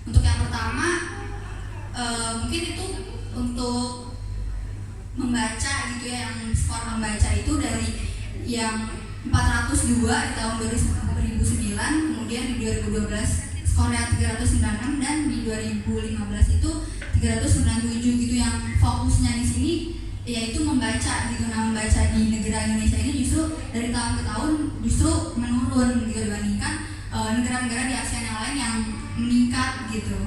Untuk yang pertama, mungkin itu untuk membaca gitu ya, yang skor membaca itu dari yang 402 di tahun 2009, kemudian di 2012 skornya 396 dan di 2015 itu 397 gitu. Yang fokusnya di sini yaitu membaca gitu. Nah, membaca di negara Indonesia ini justru dari tahun ke tahun justru menurun gitu dibandingkan negara-negara di ASEAN yang lain yang meningkat gitu.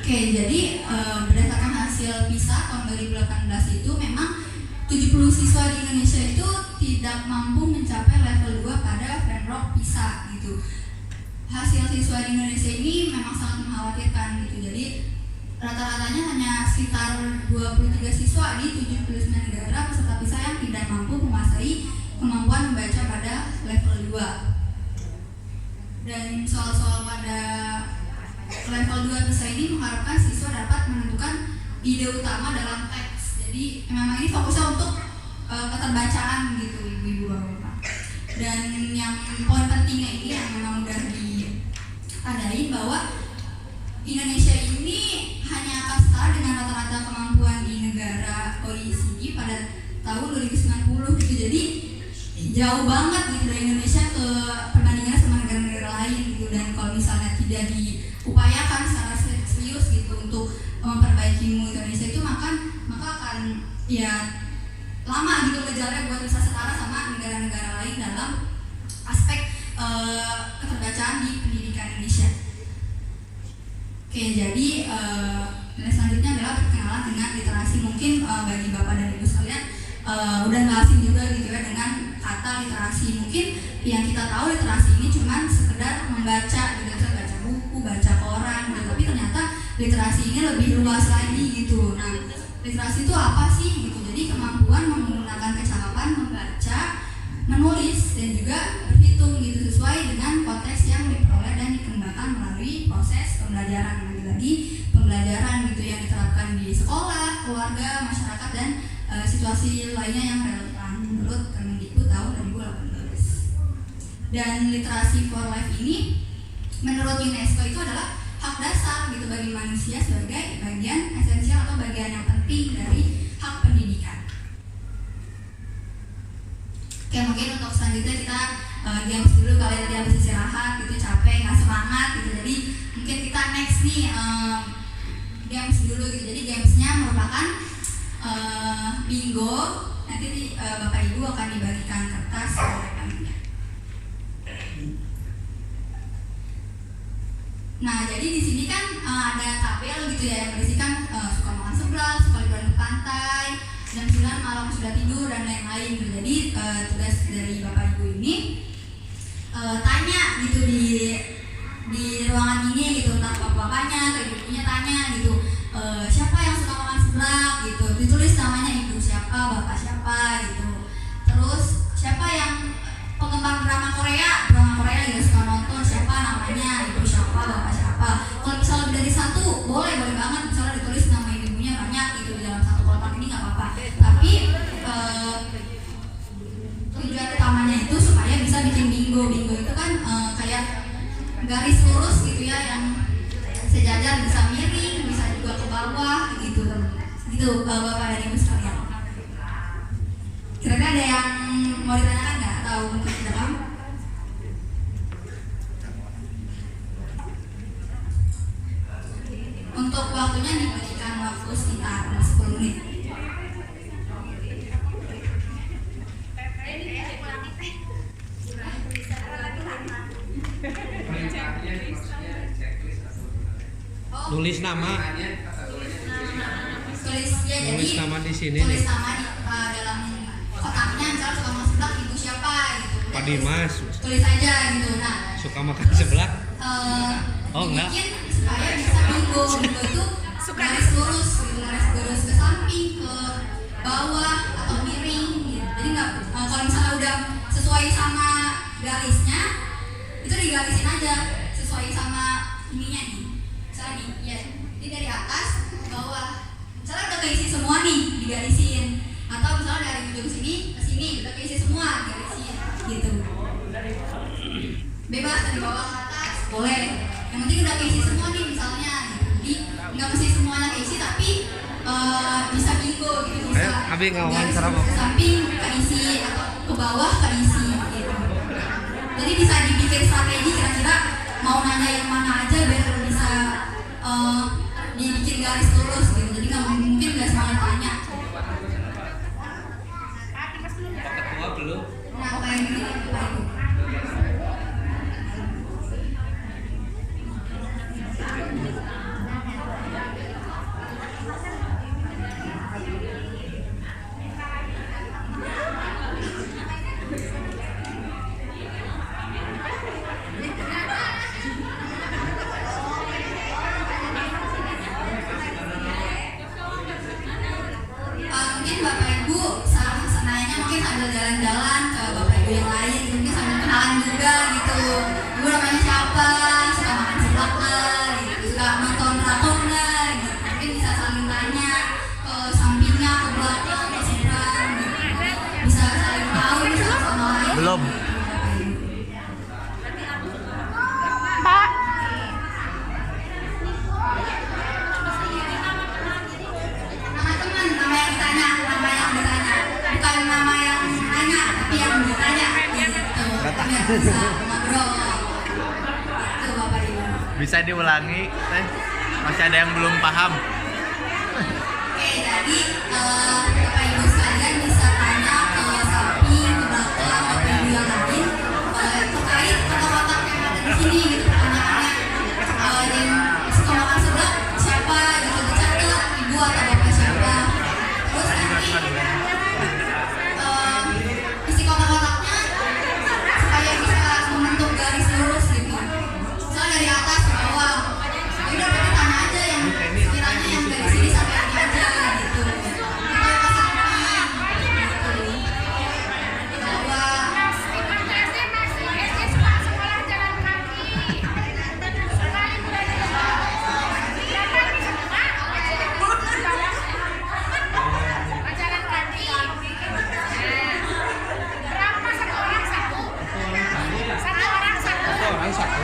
Oke, jadi berdasarkan hasil PISA tahun 2018 itu memang 70 siswa di Indonesia itu tidak mampu mencapai level 2 pada framework PISA gitu. Hasil siswa di Indonesia ini memang sangat mengkhawatirkan gitu. Jadi rata-ratanya hanya sekitar 23 siswa di 79 negara peserta PISA yang tidak mampu menguasai kemampuan membaca pada level 2. Dan soal-soal pada level 2 PISA ini mengharapkan siswa dapat menentukan ide utama dalam teks. Jadi memang ini fokusnya untuk keterbacaan gitu ibu-ibu bapak-bapak. Dan yang poin pentingnya ini yang memang udah ditandai bahwa Indonesia ini hanya akan setara dengan rata-rata kemampuan di negara OECD pada tahun 2090 gitu. Jadi jauh banget gitu dari Indonesia ke perbandingan sama negara-negara lain gitu. Dan kalau misalnya tidak diupayakan secara serius gitu untuk memperbaiki Indonesia itu maka akan ya lama gitu ngejarnya buat bisa setara sama negara-negara lain dalam aspek keterbacaan di pendidikan Indonesia. Oke, jadi selanjutnya adalah perkenalan dengan literasi. Mungkin bagi bapak dan ibu sekalian udah nggak asing juga gitu ya dengan kata literasi. Mungkin yang kita tahu literasi ini cuma sekedar membaca gitu, baca buku, baca koran gitu. Tapi ternyata literasi ini lebih luas lagi gitu. Nah, literasi itu apa sih gitu? Jadi kemampuan menggunakan kecakapan membaca, menulis dan juga berhitung gitu sesuai dengan konteks yang diperoleh dan dikembangkan melalui proses pembelajaran. Lagi-lagi pembelajaran gitu yang diterapkan di sekolah, keluarga, masyarakat dan situasi lainnya yang relevan menurut Kemendikbud tahun 2018. Dan literasi for life ini menurut UNESCO itu adalah hak dasar gitu bagi manusia sebagai bagian esensial atau bagian yang penting dari hak pendidikan. Oke, mungkin untuk selanjutnya kita games dulu. Kalian tadi habis istirahat gitu, capek, nggak semangat gitu. Jadi mungkin kita next nih games dulu gitu. Jadi gamesnya merupakan bingo. Nanti bapak ibu akan dibagikan kertas oleh panitia. Nah, jadi di sini kan ada tabel gitu ya yang berisikan suka makan seblak, suka liburan ke pantai, jam 9 malam sudah tidur dan lain-lain gitu. Jadi tugas dari bapak ibu ini tanya gitu di ruangan ini gitu, entah bapak-bapaknya atau ibu-ibunya tanya gitu, siapa yang suka makan seblak gitu, ditulis namanya ibu siapa, bapak siapa gitu. Terus siapa yang penggemar drama Korea juga suka nonton, siapa namanya, ibu siapa, bapak siapa. Kalau misalnya lebih dari satu boleh banget, misalnya ditulis nama ibunya banyak gitu di dalam satu kotak ini nggak apa-apa. Tapi tujuan utamanya itu supaya bisa bikin bingo. Bingo itu kan kayak garis lurus gitu ya, yang sejajar, bisa miring, bisa juga ke bawah gitu gitu bapak dan ibu sekalian. Kira-kira ada yang mau ditanyakan nggak atau mungkin dalam? Untuk waktunya diberikan waktu sekitar 10 menit. Tulis nama. Tulis nama di sini. Tulis nama di dalam kotaknya, misalnya suka makan seblak ibu siapa gitu. Pak Dimas. Tulis aja gitu. Nah, suka makan seblak. Oh enggak. Mungkin supaya bisa bingo. Bingo itu garis lurus gitu, garis lurus ke samping, ke bawah atau miring gitu. Jadi nggak kalau misalnya udah sesuai sama garisnya itu digarisin aja sesuai sama ininya nih. Misalnya nih, ya, ini dari atas ke bawah. Misalnya udah keisi semua nih, digarisin. Atau misalnya dari ujung sini ke sini udah keisi semua, bebas dari bawah ke atas boleh, yang penting udah keisi semua nih misalnya gitu. Jadi nggak mesti semuanya keisi tapi bisa bingo gitu, bisa Abi ngawan garis serap ke samping keisi atau ke bawah keisi gitu. Jadi bisa dibikin strategi kira-kira mau nanya yang mana aja biar bisa dibikin garis lurus gitu. Jadi nggak mungkin nggak semuanya tanya. ketua belum. Nah kayak gini Bapak Ibu. Mungkin Bapak Ibu nanya mungkin sambil jalan-jalan ke Bapak Ibu yang lain, mungkin sambil kenalan juga gitu. Ibu namanya siapa, suka makan seblak nggak, gitu. Suka nonton drakor nggak, gitu. Mungkin bisa saling tanya ke sampingnya, ke belakang, ke seberang, gitu. Bisa saling tahu nih satu sama lain. Belum. Nama teman, nama yang ditanya, bukan nama yang nanya, tapi yang ditanya gitu. Biar bisa ngobrol. Itu Bapak Ibu. Bisa diulangi, Teh? Masih ada yang belum paham. Oke, jadi Bapak Ibu sekalian bisa tanya ke samping, ke belakang, Bapak Ibu yang lain terkait kotak-kotak yang ada di sini gitu pertanyaannya. Yang suka makan seblak siapa gitu, dicatat Ibu atau Bapak siapa. Terus nanti isi kotak-kotaknya supaya bisa membentuk garis lurus gitu. Misalnya dari atas ke bawah. Ya udah berarti tanya aja yang sekiranya yang dari sini sampai ini aja gitu. Atau ke samping gitu. Ke bawah. Orang satu.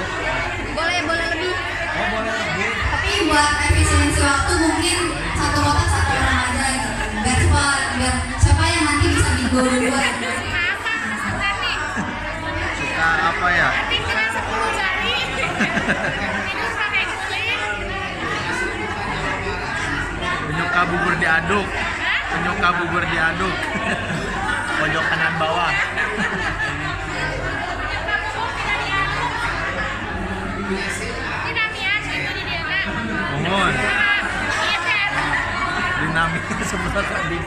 Boleh lebih. Oh boleh lebih. Tapi buat efisiensi waktu mungkin satu kotak satu orang aja gitu. Biar siapa yang nanti bisa bingo duluan. Suka apa ya? Penyuka bubur diaduk. Penyuka bubur diaduk. Pojok kanan bawah. Mohon. Dinamika sebelah di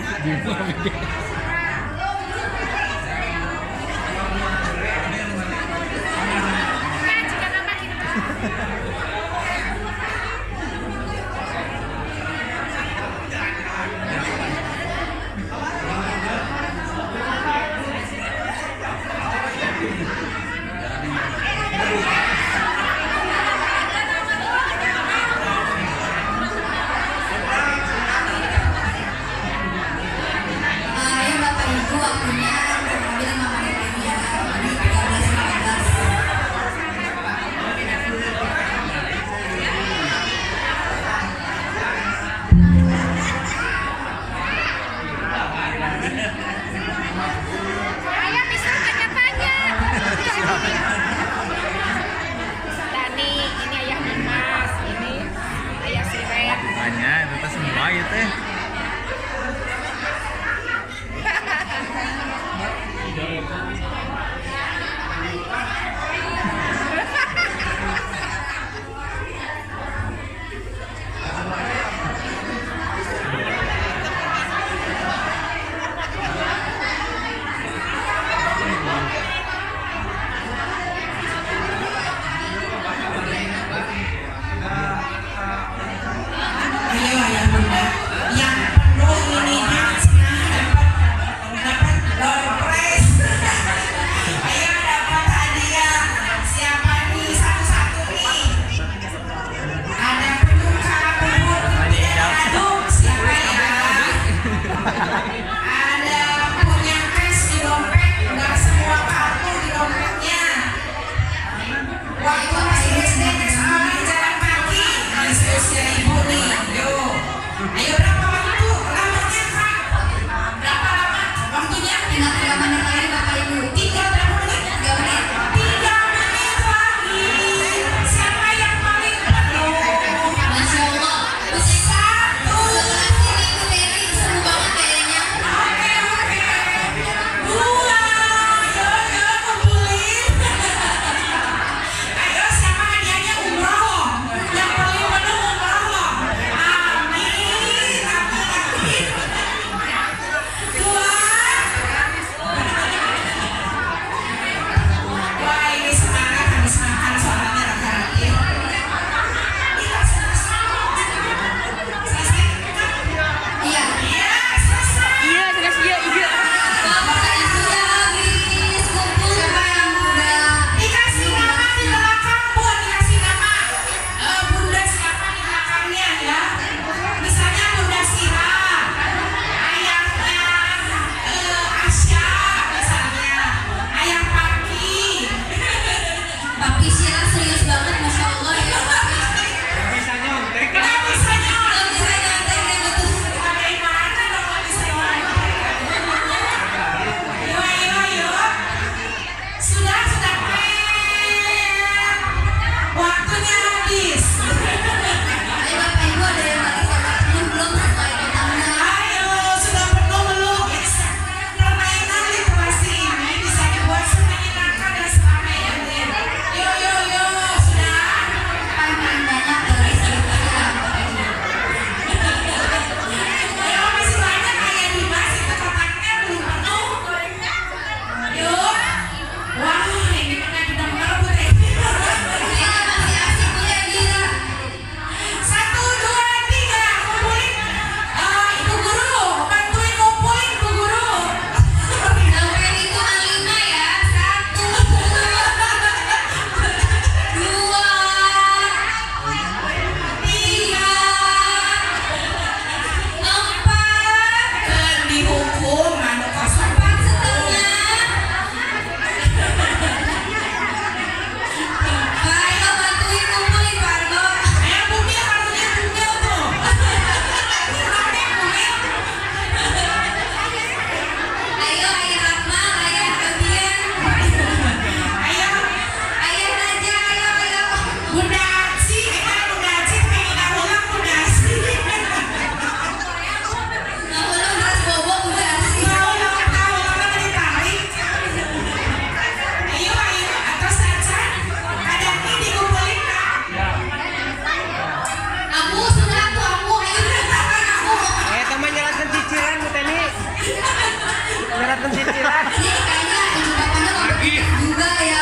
Ini kayaknya jawabannya kompetitif juga ya.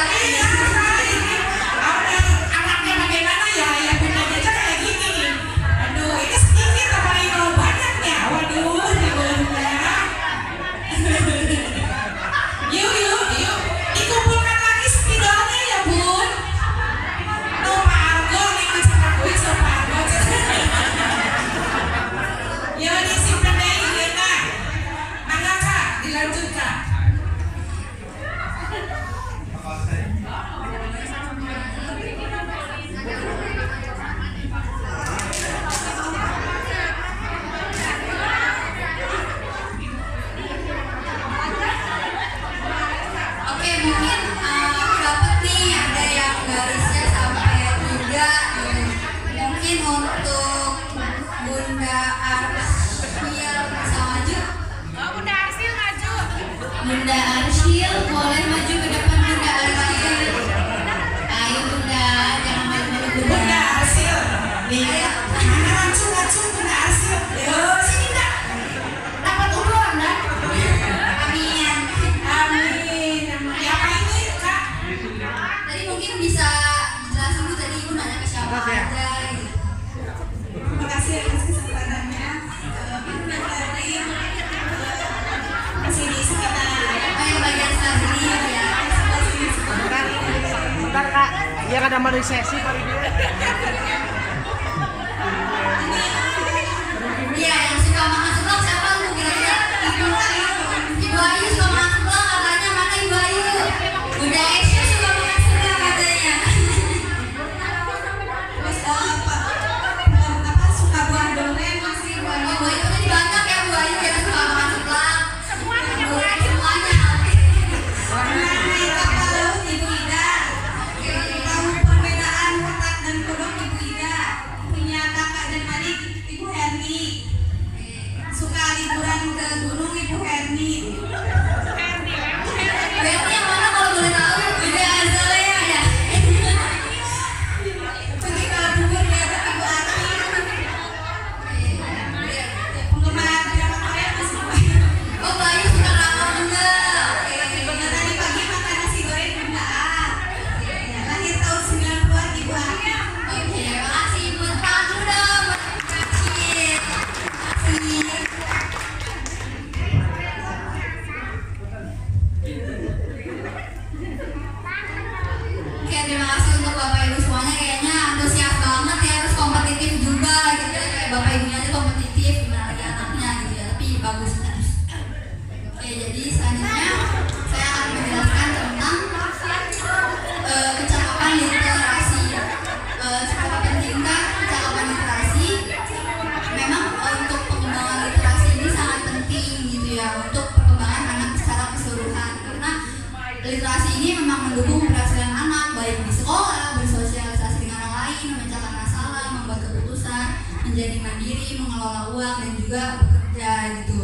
Anaknya bagaimana ya? Ya bunda aja kayak gini. Aduh, ini sedikit apa ini kalau banyaknya? Waduh, ya bunda. Yuk, dikumpulkan lagi spidolnya ya bun. Tuh Pak Argo nih macam aku itu Pak Argo. Yuk disimpan deh Yuna. Mangga Kak, dilanjut Kak. Oke, mungkin aku dapat nih ada yang garisnya sampai 3 gitu. Mungkin untuk Bunda Arsyil bisa maju. Bunda Arsil maju. Bunda Arsyil boleh maju ke depan Bunda Arsyil. Ayo Bunda, jangan malu-malu Bunda Bunda. Arsil. Ayo. Maju Bunda Arsil. Yo, sini Kak. Dapat umroh Anda. Amin. Amin. Ya apa ini Kak? Tadi mungkin bisa jelasin dulu tadi Ibu nanya ke siapa aja gitu. Terima kasih atas kesempatannya. Dari masih di sekitar. Ayo bagian sebelah sini ya. Bentar kak, biar ada mari sesi kali dia. Iya, yang suka makan seblak siapa lu kira-kira? Ibu Ayu suka makan seblak katanya, mana Ibu Ayu? Bunda Esya suka makan seblak katanya. Terus apa suka buah dongeng masih buah Oh, Bu Ayu tadi banyak ya Bu Ayu yang suka makan seblak. Semuanya. Kalau Ibu Ida tahu perbedaan kotak dan kodok Ibu Ida punya kakak dan adik Ibu Herni suka liburan ke gunung Ibu Herni. Berarti yang mana kalau boleh tahu? Bunda Azalea ya. Pergi ke bubur dia Ibu Ati. Penggemar drama Korea masih banyak. Oh, Bu Ayu suka rakor juga. Tadi pagi makan nasi goreng Bunda A. Lahir tahun 90-an Ibu Ati. Oke, makasih Ibu. Tangan dulu dong. Makasih. Makasih. Oke, terima kasih untuk Bapak Ibu semuanya. Kayaknya antusias banget ya, terus kompetitif juga gitu ya. Kayak Bapak Ibunya aja kompetitif, gimana lagi anaknya gitu ya. Tapi bagus. Oke, jadi selanjutnya saya akan menjelaskan tentang kecakapan literasi. Seberapa pentingkah kecakapan literasi? Memang untuk pengembangan literasi ini sangat penting gitu ya untuk perkembangan anak secara keseluruhan, karena literasi ini memang mendukung keberhasilan anak baik di sekolah, bersosialisasi dengan orang lain, memecahkan masalah, membuat keputusan, menjadi mandiri, mengelola uang dan juga bekerja gitu.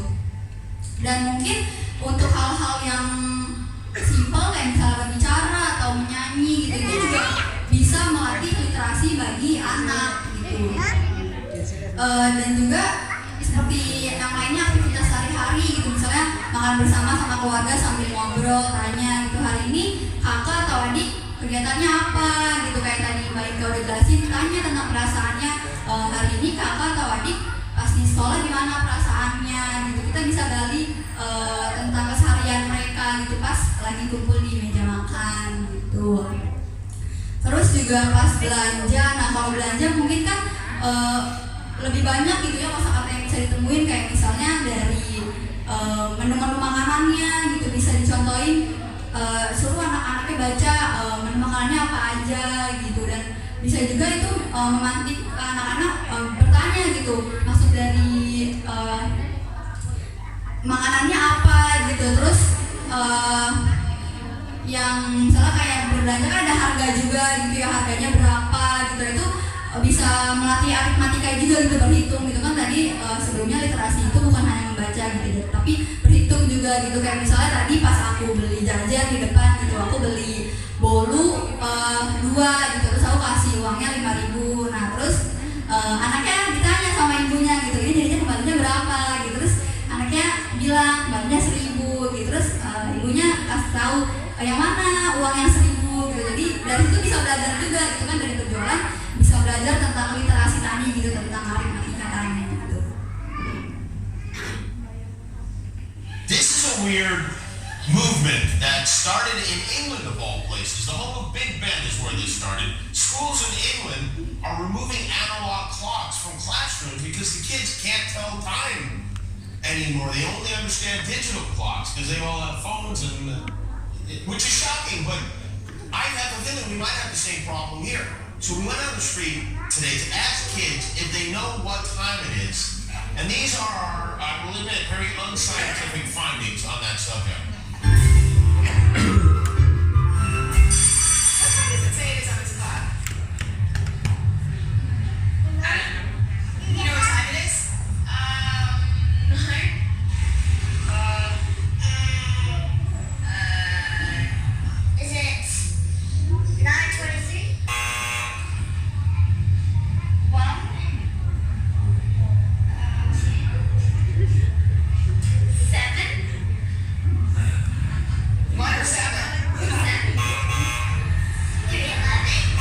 Dan mungkin untuk hal-hal yang simpel kayak misalnya berbicara atau menyanyi gitu itu juga bisa melatih literasi bagi anak gitu. Dan juga seperti yang lainnya aktivitas sehari-hari gitu, misalnya makan bersama sama keluarga sambil ngobrol tanya gitu, hari ini kakak atau adik kegiatannya apa gitu, kayak tadi Mbak Ika udah jelasin, tanya tentang perasaannya, hari ini kakak atau adik pas di sekolah gimana perasaannya gitu, kita bisa gali tentang keseharian mereka gitu pas lagi kumpul di meja makan gitu. Terus juga pas belanja, nah kalau belanja mungkin kan lebih banyak gitu ya kosakata yang bisa ditemuin, kayak misalnya dari menu-menu makanannya gitu bisa dicontohin, suruh anak-anaknya baca menu makanannya apa aja gitu, dan bisa juga itu memantik anak-anak bertanya gitu maksud dari makanannya apa gitu. Terus yang misalnya kayak berbelanja kan ada harga juga gitu ya, harganya berapa gitu, itu bisa melatih aritmatika juga gitu, berhitung gitu kan. Tadi sebelumnya literasi itu bukan hanya membaca gitu tapi berhitung juga gitu, kayak misalnya tadi pas aku beli jajan di depan gitu, aku beli bolu 2 gitu, terus aku kasih uangnya 5.000. Nah terus anaknya ditanya sama ibunya gitu, ini jadinya kembalinya berapa gitu, terus anaknya bilang kembalinya 1.000 gitu, terus ibunya kasih tahu yang mana uang yang 1.000 gitu. Jadi dari situ bisa belajar juga gitu kan, dari berjualan bisa belajar tentang literasi tani gitu, tentang aritmatika tani gitu. This is a weird movement that started in England of all places. The home of Big Ben is where this started. Schools in England are removing analog clocks from classrooms because the kids can't tell time anymore. They only understand digital clocks because they all have phones, and which is shocking, but I have a feeling we might have the same problem here. So we went on the street today to ask kids if they know what time it is. And these are our, I will admit, very unscientific findings on that subject. What time does it say it is on this clock? You know what time it is? Is it 9:23? 1? 7? 1 or 7? 7? 11?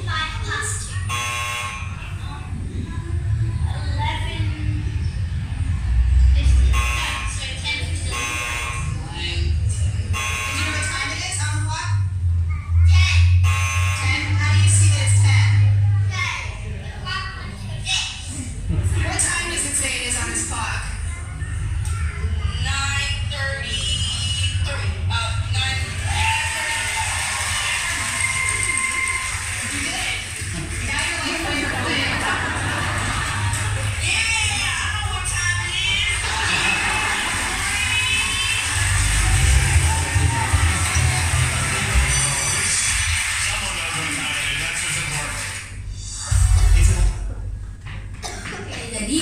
5 past 2. 11:50. No, sorry, 10:50. Do you know what time it is on the clock? 10. 10? How do you see that it's 10? What time does it say it is on this clock? 9:33. 9. You did it. Now you're like putting your foot in. Yeah, I know what time it is. Someone knows what time it is. That's what's important. It's an Oke, jadi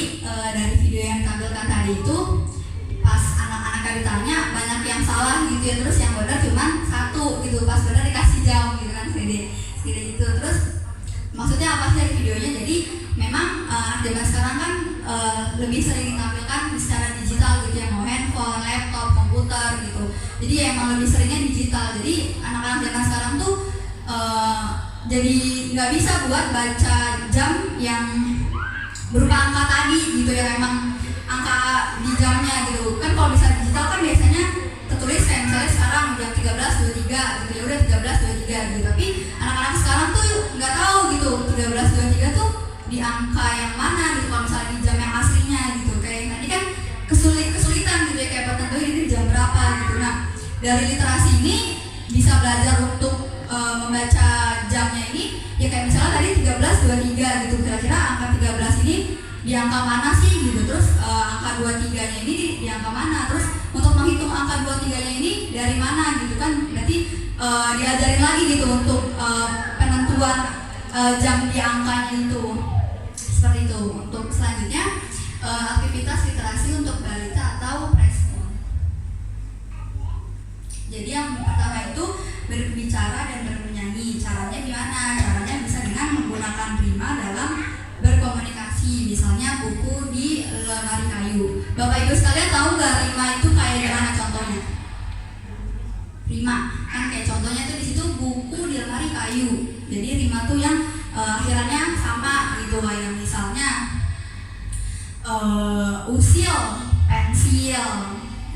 dari video yang ditampilkan tadi itu pas anak-anak ditanya banyak yang salah gitu ya, terus yang benar cuma 1 gitu, pas benar dikasih jam gitu kan, segede gitu. Terus maksudnya apa sih dari videonya? Jadi memang anak zaman sekarang kan lebih sering ditampilkan secara digital gitu ya, mau handphone, laptop, komputer gitu. Jadi emang lebih seringnya digital. Jadi anak-anak zaman sekarang tuh jadi nggak bisa buat baca jam yang berupa angka tadi gitu ya, memang angka di jamnya gitu kan. Kalau bisa digital kan biasanya tertulis kayak misalnya sekarang jam 13.23 gitu ya, udah 13.23 gitu. Tapi anak-anak sekarang tuh nggak tahu gitu 13.23 tuh di angka yang mana gitu, kalau misalnya di jam yang aslinya gitu. Kayak tadi kan kesulitan gitu ya, kayak bertentuin ini jam berapa gitu. Nah, dari literasi ini bisa belajar untuk membaca jamnya ini ya, kayak misalnya tadi 13.23 gitu, kira-kira angka 13 ini di angka mana sih gitu, terus angka 23-nya ini di angka mana, terus untuk menghitung angka 23-nya ini dari mana gitu kan. Berarti diajarin lagi gitu untuk penentuan jam di angkanya itu. Seperti itu. Untuk selanjutnya aktivitas literasi untuk balita atau preschool. Jadi yang pertama itu berbicara dan bernyanyi. Caranya gimana? Caranya bisa dengan menggunakan rima dalam berkomunikasi. Misalnya buku di lemari kayu. Bapak Ibu sekalian tahu nggak rima itu kayak gimana contohnya? Rima kan kayak contohnya tuh di situ buku di lemari kayu. Jadi rima tuh yang akhirannya sama gitu, kayak misalnya usil, pensil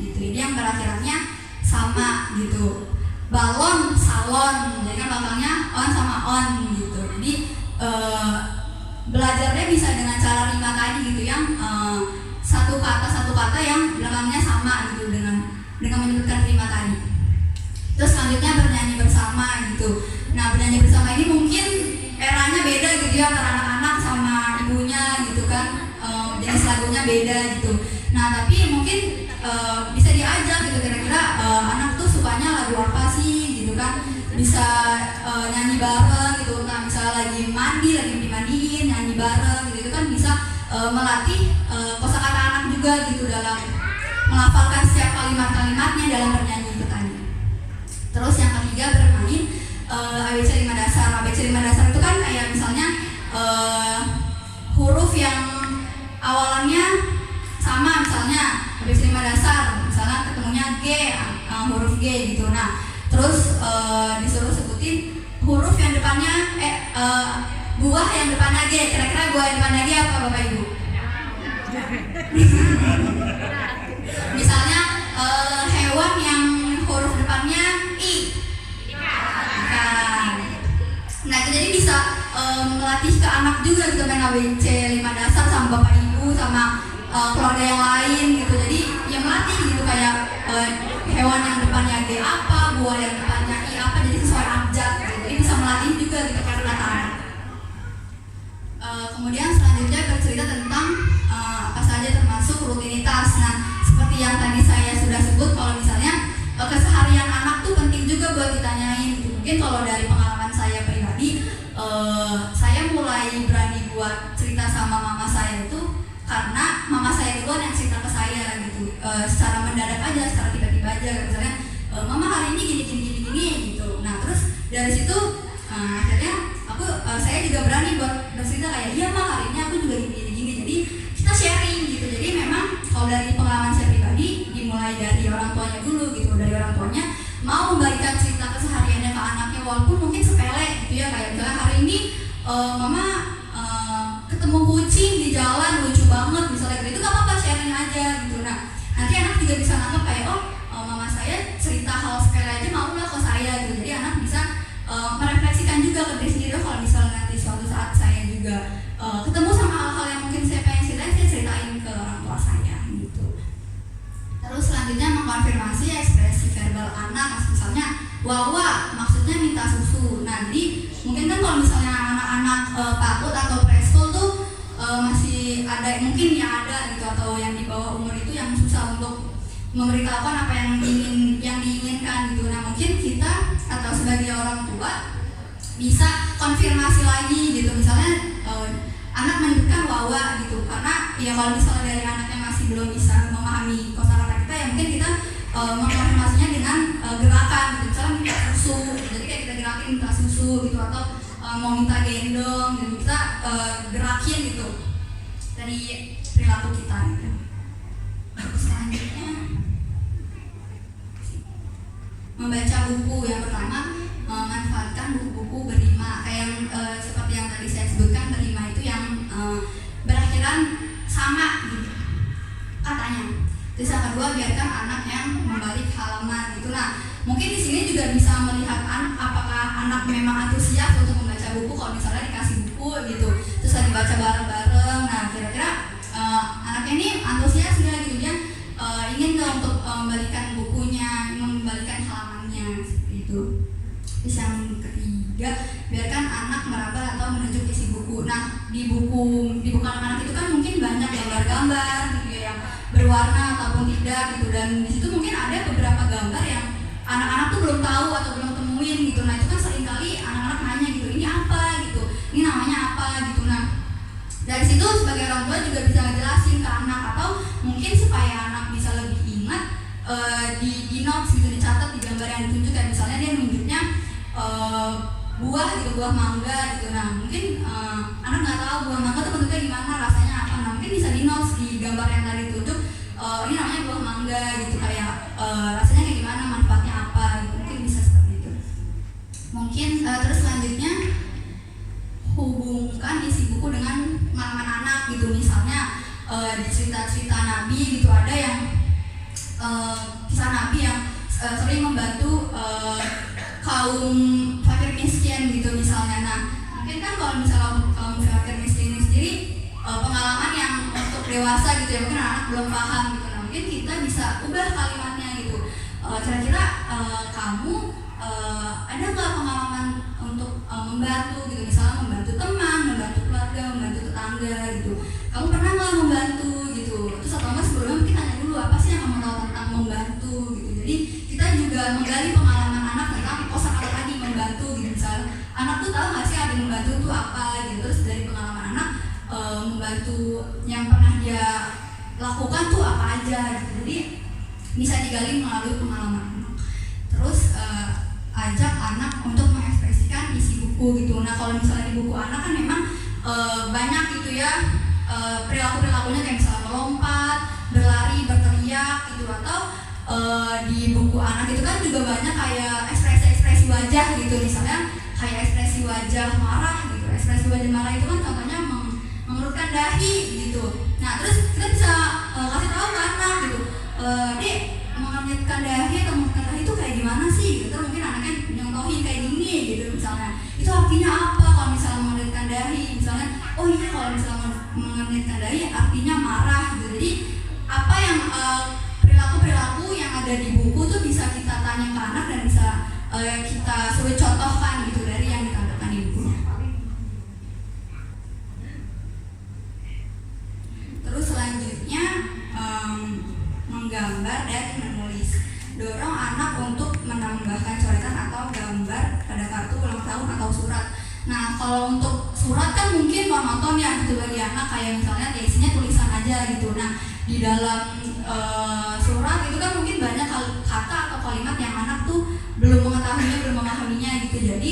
gitu. Ini yang berakhirannya sama gitu. Balon, salon, jadi kan belakangnya on sama on gitu. Jadi belajarnya bisa dengan cara rima tadi gitu, yang satu kata yang belakangnya sama gitu, dengan menyebutkan rima tadi. Terus selanjutnya bernyanyi bersama gitu. Nah, bernyanyi bersama ini mungkin eranya beda gitu ya, antara anak-anak sama ibunya gitu kan, jenis lagunya beda gitu. Nah, tapi mungkin bisa diajak gitu, kira-kira anak tuh sukanya lagu apa sih gitu kan, bisa nyanyi bareng gitu. Nah, misalnya lagi mandi, lagi dimandiin, nyanyi bareng gitu, itu kan bisa melatih kosakata anak juga gitu, dalam melafalkan setiap kalimat-kalimatnya dalam bernyanyi itu tadi. Terus yang ketiga bermain ABC 5 dasar. ABC 5 dasar itu kan kayak misalnya huruf yang awalannya sama, misalnya ABC 5 dasar, misalnya huruf G gitu. Nah, terus disuruh sebutin huruf yang depannya buah yang depannya G. Kira-kira buah yang depannya G apa Bapak Ibu? Misalnya hewan yang huruf depannya I. Ikan. Nah, itu jadi bisa melatih ke anak juga gitu, main ABC 5 dasar sama Bapak Ibu sama keluarga yang lain gitu. Jadi ya melatih gitu kayak hewan yang depannya G apa, buah yang depannya I apa, jadi sesuai abjad gitu. Jadi bisa melatih juga gitu karena anak. Kemudian selanjutnya bercerita tentang apa saja termasuk rutinitas. Nah, seperti yang tadi saya sudah sebut, kalau misalnya keseharian anak tuh penting juga buat ditanyain gitu. Mungkin kalau dari pengalaman saya pribadi, saya mulai berani buat cerita sama mama saya itu karena mama saya duluan yang cerita ke saya gitu, secara mendadak aja, secara tiba-tiba aja, misalnya mama hari ini gini gitu. Nah, terus dari situ akhirnya saya juga berani buat bercerita kayak, iya mah hari ini aku juga gini. Jadi kita sharing gitu. Jadi memang kalau dari pengalaman saya pribadi, dimulai dari orang tuanya dulu gitu. Dari orang tuanya mau membagikan cerita kesehariannya ke anaknya, walaupun mungkin sepele gitu ya, kayak misalnya hari ini mama ketemu kucing di jalan lucu banget misalnya gitu, itu gak apa-apa, sharing aja gitu. Nah, nanti anak juga bisa nangkep kayak, mama saya cerita hal sepele aja mau lah ke saya gitu. Jadi anak bisa merefleksikan juga ke diri sendiri, kalau misalnya nanti suatu saat saya juga ketemu sama hal-hal yang mungkin saya pengen ceritain, saya ceritain ke orang tua saya gitu. Terus selanjutnya mengkonfirmasi ekspresi verbal anak, misalnya wawa maksudnya minta susu. Nah, jadi mungkin kan kalau misalnya anak-anak PAUD atau preschool tuh masih ada mungkin yang ada gitu, atau yang di bawah umur itu yang susah untuk memberitahukan apa yang diinginkan gitu. Nah, mungkin kita atau sebagai orang tua bisa konfirmasi lagi gitu, misalnya anak menyebutkan wawa gitu, karena ya kalau misalnya dari anak yang masih belum bisa memahami kosakata kita, ya mungkin kita mengkonfirmasinya dengan gerakan gitu, misalnya minta susu, jadi kayak kita gerakin minta susu gitu, atau mau minta gendong gitu, kita gerakin gitu dari perilaku kita gitu. Selanjutnya membaca buku. Yang pertama, memanfaatkan buku-buku berima, kayak yang seperti yang tadi saya sebutkan, berima itu yang berakhiran sama gitu katanya. Terus yang kedua, biarkan anak yang membalik halaman gitu. Nah, mungkin di sini juga bisa melihat apakah anak memang antusias untuk membaca buku. Kalau misalnya dikasih buku gitu, terus lagi baca bareng-bareng, nah kira-kira anaknya ini antusias nggak gitu, dia ingin nggak untuk membalikan bukunya, membalikan halamannya seperti itu. Terus yang ketiga, biarkan anak meraba atau menunjuk isi buku. Nah, di buku anak-anak itu kan mungkin banyak gambar-gambar gitu ya, yang berwarna ataupun tidak gitu, dan di situ mungkin ada beberapa gambar yang anak-anak tuh belum tahu atau belum temuin gitu. Nah, itu kan seringkali anak-anak nanya gitu, ini apa gitu, ini namanya apa gitu. Nah, dari situ sebagai orang tua juga bisa ngejelasin ke anak, atau mungkin supaya anak bisa lebih ingat, di notes gitu, dicatat di gambar yang ditunjuk, kayak misalnya dia nunjuknya buah gitu, buah mangga gitu. Nah, mungkin anak nggak tahu buah mangga tuh bentuknya gimana, rasanya apa. Nah, mungkin bisa di notes di gambar yang tadi ditunjuk, ini namanya buah mangga gitu, kayak rasanya kayak gimana, manfaatnya apa gitu. Mungkin bisa seperti itu. Mungkin terus selanjutnya hubungkan isi buku dengan pengalaman anak gitu. Misalnya di cerita-cerita Nabi gitu, ada yang kisah Nabi yang sering membantu kaum fakir miskin gitu misalnya. Nah, mungkin kan kalau misalnya kaum fakir miskin ini sendiri pengalaman yang untuk dewasa gitu ya, mungkin anak belum paham gitu. Nah, mungkin kita bisa ubah kalimatnya gitu. Kira-kira kamu ada nggak pengalaman untuk membantu gitu, misalnya membantu teman, membantu keluarga, membantu tetangga gitu. Kamu pernah nggak membantu gitu? Terus atau enggak sebelumnya mungkin tanya dulu apa sih yang kamu tahu tentang membantu gitu. Jadi kita juga menggali pengalaman anak tentang kosakata tadi, membantu gitu. Misalnya anak tuh tahu nggak sih ada membantu tuh apa gitu. Terus dari pengalaman anak membantu yang pernah dia lakukan tuh apa aja gitu. Jadi bisa digali melalui pengalaman anak. Terus ajak anak untuk mengekspresikan isi buku gitu. Nah, kalau misalnya di buku anak kan memang banyak gitu ya perilaku-perilakunya, kayak misalnya melompat, berlari, berteriak gitu, atau di buku anak itu kan juga banyak kayak ekspresi-ekspresi wajah gitu, misalnya kayak ekspresi wajah marah gitu. Ekspresi wajah marah itu kan contohnya mengerutkan dahi gitu. Nah terus kita bisa kasih tahu ke anak gitu, Dek, mengerutkan dahi atau mengerutkan dahi itu kayak gimana sih gitu. Mungkin anaknya nyontohin kayak gini gitu misalnya, itu artinya apa kalau misalnya mengerutkan dahi, misalnya oh iya kalau misalnya mengerutkan dahi artinya marah gitu. Jadi apa yang perilaku-perilaku yang ada di buku tuh bisa kita tanya ke anak dan bisa kita suruh contohkan gitu dari yang ditampilkan di bukunya. Terus selanjutnya menggambar dan menulis. Dorong anak untuk menambahkan coretan atau gambar pada kartu ulang tahun atau surat. Nah kalau untuk surat kan mungkin monoton ya gitu bagi anak, kayak misalnya isinya tulisan aja gitu. Nah di dalam surat itu kan mungkin banyak kata atau kalimat yang anak tuh belum mengetahuinya, belum memahaminya gitu. Jadi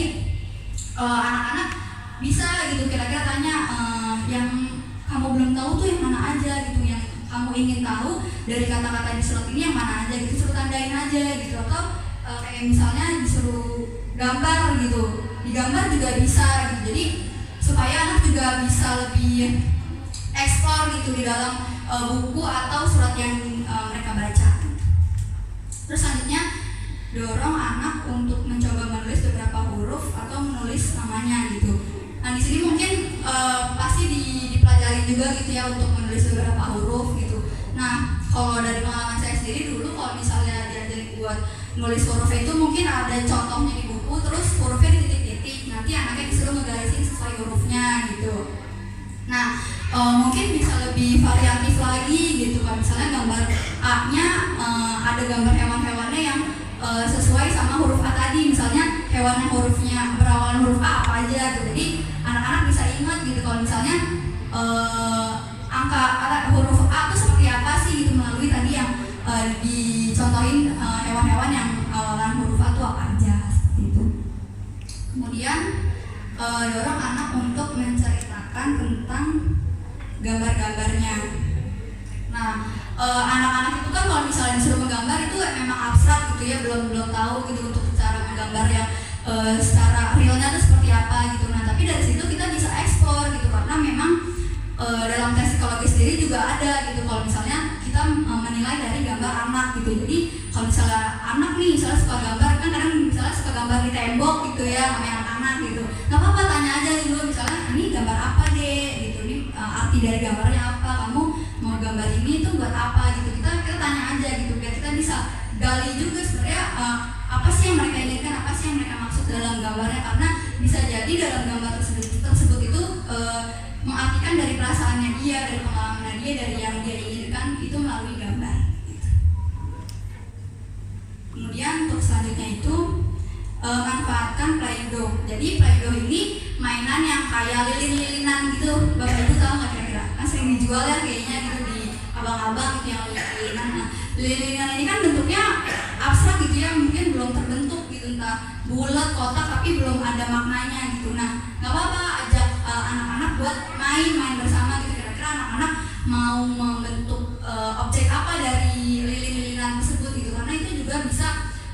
anak-anak bisa gitu kira-kira tanya yang kamu belum tahu tuh yang mana aja gitu, yang kamu ingin tahu dari kata-kata di surat ini yang mana aja gitu, suruh tandain aja gitu. Atau kayak misalnya disuruh gambar gitu, digambar juga bisa gitu. Jadi supaya anak juga bisa lebih eksplor gitu di dalam buku atau surat yang mereka baca. Terus selanjutnya dorong anak untuk mencoba menulis beberapa huruf atau menulis namanya gitu. Nah di sini mungkin pasti dipelajari juga gitu ya untuk menulis beberapa huruf gitu. Nah kalau dari pengalaman saya sendiri dulu kalau misalnya diajarin buat nulis huruf itu mungkin ada contohnya di buku, terus hurufnya di titik-titik, nanti anaknya disuruh ngegarisin sesuai hurufnya gitu. Nah mungkin bisa lebih variatif lagi gitu kan, misalnya gambar A-nya ada gambar hewan-hewannya yang sesuai sama huruf A tadi, misalnya hewan yang hurufnya berawalan huruf A apa aja gitu. Jadi anak-anak bisa ingat gitu kalau misalnya angka huruf A itu seperti apa sih gitu melalui tadi yang dicontohin hewan-hewan yang awalan huruf A itu apa aja seperti itu. Kemudian dorong anak untuk menceritakan tentang gambar-gambarnya. Nah anak-anak itu kan kalau misalnya disuruh menggambar itu memang abstrak gitu ya, belum tahu gitu untuk cara menggambar yang secara realnya itu seperti apa gitu. Nah tapi dari situ kita bisa eksplor gitu, karena memang dalam tes psikologi sendiri juga ada gitu kalau misalnya kita menilai dari gambar anak gitu. Jadi kalau misalnya anak nih misalnya suka gambar, kan kadang misalnya suka gambar di tembok gitu ya, namanya anak-anak gitu, nggak apa-apa tanya aja dulu misalnya ini gambar apa deh gitu, ini arti dari gambarnya apa, kamu mau gambar ini itu buat apa gitu. Kita tanya aja gitu biar kita bisa gali juga sebenarnya apa sih yang mereka inginkan, apa sih yang mereka maksud dalam gambarnya, karena bisa jadi dalam gambar tersebut itu mengartikan dari perasaannya dia, dari pengalamannya dia, dari yang dia inginkan itu melalui gambar. Kemudian untuk selanjutnya itu manfaatkan Play-Doh. Jadi Play-Doh ini mainan yang kayak lilin-lilinan gitu. Bapak Ibu tahu nggak kira-kira? Kan sering dijual ya kayaknya gitu di abang-abang gitu yang lilin-lilinan. Nah, lilin-lilinan ini kan bentuknya abstrak gitu ya, mungkin belum terbentuk gitu, entah bulat, kotak, tapi belum ada maknanya gitu. Nah, nggak apa-apa ajak anak-anak buat main bersama gitu. Kira-kira anak-anak mau membentuk objek apa dari lilin-lilinan tersebut gitu, karena itu juga bisa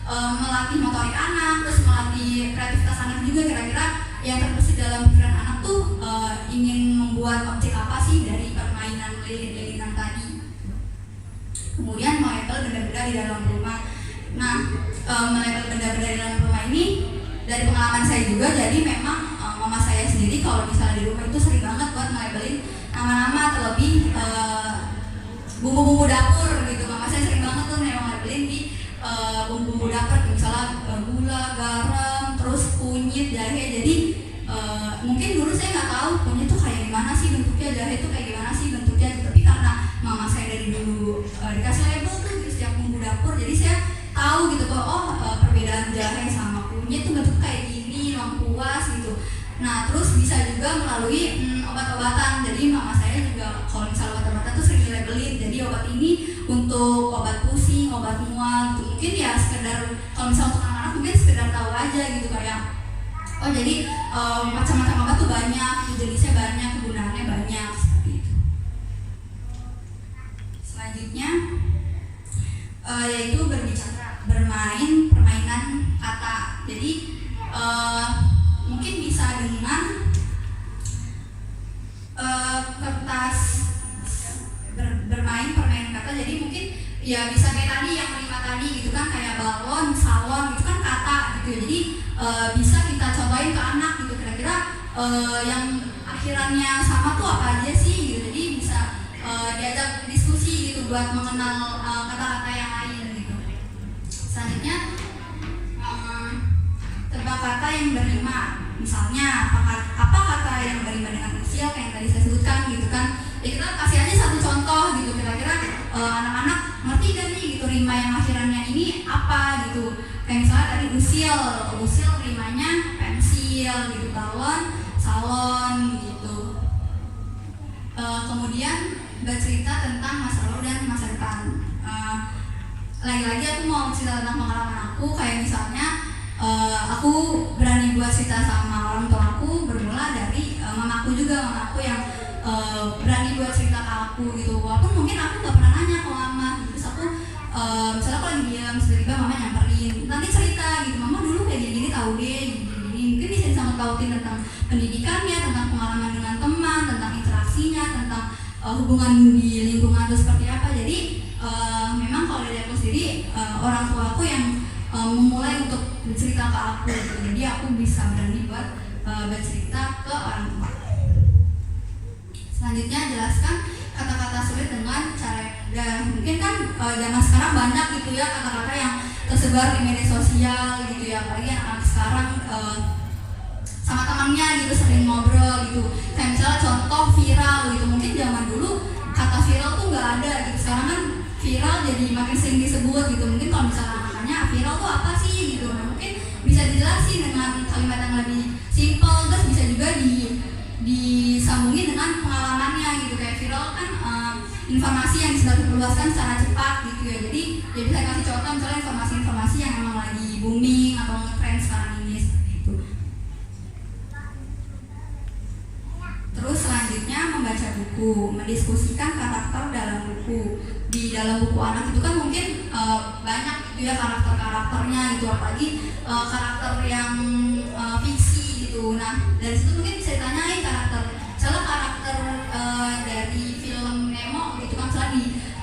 melatih motorik anak, terus melatih kreativitas anak juga. Kira-kira yang terbesit dalam pikiran anak tuh ingin membuat objek apa sih dari permainan lilin-lilinan tadi. Kemudian melabel benda-benda di dalam rumah. Nah melabel benda-benda di dalam rumah ini dari pengalaman saya juga, jadi memang mama saya sendiri kalau misalnya di rumah itu sering banget buat melabelin nama-nama, terlebih bumbu-bumbu dapur gitu. Mama saya sering banget tuh memang labelin di bumbu-bumbu dapur, misalnya gula, garam, terus kunyit, jahe. Jadi mungkin dulu saya nggak tahu kunyit tuh kayak gimana sih bentuknya, jahe tuh kayak gimana sih bentuknya, tapi karena mama saya dari dulu dikasih label tuh di setiap bumbu dapur, jadi saya tahu gitu kok perbedaan jahe sama kunyit tuh bentuk kayak gini, lengkuas gitu. Nah terus bisa juga melalui obat-obatan. Jadi mama saya juga kalau misalnya obat-obatan tuh sering dilabelin, jadi obat ini untuk obat pusing, obat mual gitu. Mungkin ya sekedar kalau misalnya untuk anak-anak mungkin sekedar tahu aja gitu, kayak oh jadi macam-macam obat tuh banyak, jenisnya banyak, kegunaannya banyak seperti itu. Selanjutnya yaitu berbicara. bermain permainan kata. Jadi mungkin bisa dengan kertas bermain permainan kata. Jadi mungkin ya bisa kayak tadi yang 5 tadi gitu kan, kayak balon, salon gitu kan kata gitu ya. Jadi bisa kita cobain ke anak gitu, kira-kira yang akhirannya sama tuh apa aja sih gitu. Jadi bisa diajak diskusi gitu buat mengenal kata-kata yang lain gitu. Selanjutnya tebak kata yang berima. Misalnya apa kata yang berima dengan usil kayak yang tadi saya sebutkan gitu kan. Ya kita kasih aja satu contoh gitu, kira-kira anak-anak ngerti gak nih gitu rima yang akhirannya ini apa gitu. Kayak misalnya tadi usil rimanya pensil gitu, balon, salon gitu. Kemudian bercerita tentang masa lalu dan masa depan. Lagi-lagi aku mau cerita tentang pengalaman aku, kayak misalnya aku berani buat cerita sama orang tua aku bermula dari mamaku yang berani buat cerita ke aku gitu. Walaupun mungkin aku gak pernah nanya ke mama, terus aku misalnya aku lagi diam, tiba-tiba mama nyamperin, nanti cerita gitu, mama dulu kayak gini tahu deh gini. Mungkin bisa disangkut pautin tentang pendidikannya, tentang pengalaman dengan teman, tentang interaksinya, tentang hubungan di lingkungan itu seperti apa. Jadi memang kalau dari aku sendiri, orang tua aku yang memulai untuk bercerita ke aku gitu. Jadi aku bisa berani buat bercerita ke orang tua. Selanjutnya jelaskan kata-kata sulit dengan cara yang mudah. Mungkin kan zaman sekarang banyak gitu ya kata-kata yang tersebar di media sosial gitu ya, apalagi anak sekarang sama temannya gitu sering ngobrol gitu. Kayak misalnya contoh viral gitu, mungkin zaman dulu kata viral tuh nggak ada gitu, sekarang kan viral jadi makin sering disebut gitu. Mungkin kalau misalnya anaknya viral tuh apa sih gitu, nah, mungkin bisa dijelasin dengan kalimat yang lebih simple, terus bisa juga disambungin dengan pengalamannya gitu. Kayak viral kan informasi yang disebarluaskan secara cepat gitu ya. Jadi saya kasih contoh misalnya informasi-informasi yang emang lagi booming atau ngetrend sekarang ini seperti itu. Terus selanjutnya membaca buku, mendiskusikan karakter dalam buku. Di dalam buku anak itu kan mungkin banyak gitu ya karakter-karakternya gitu, apalagi karakter yang fiksi gitu. Nah dari situ mungkin bisa ditanyain misalnya karakter dari film Nemo gitu kan, misalnya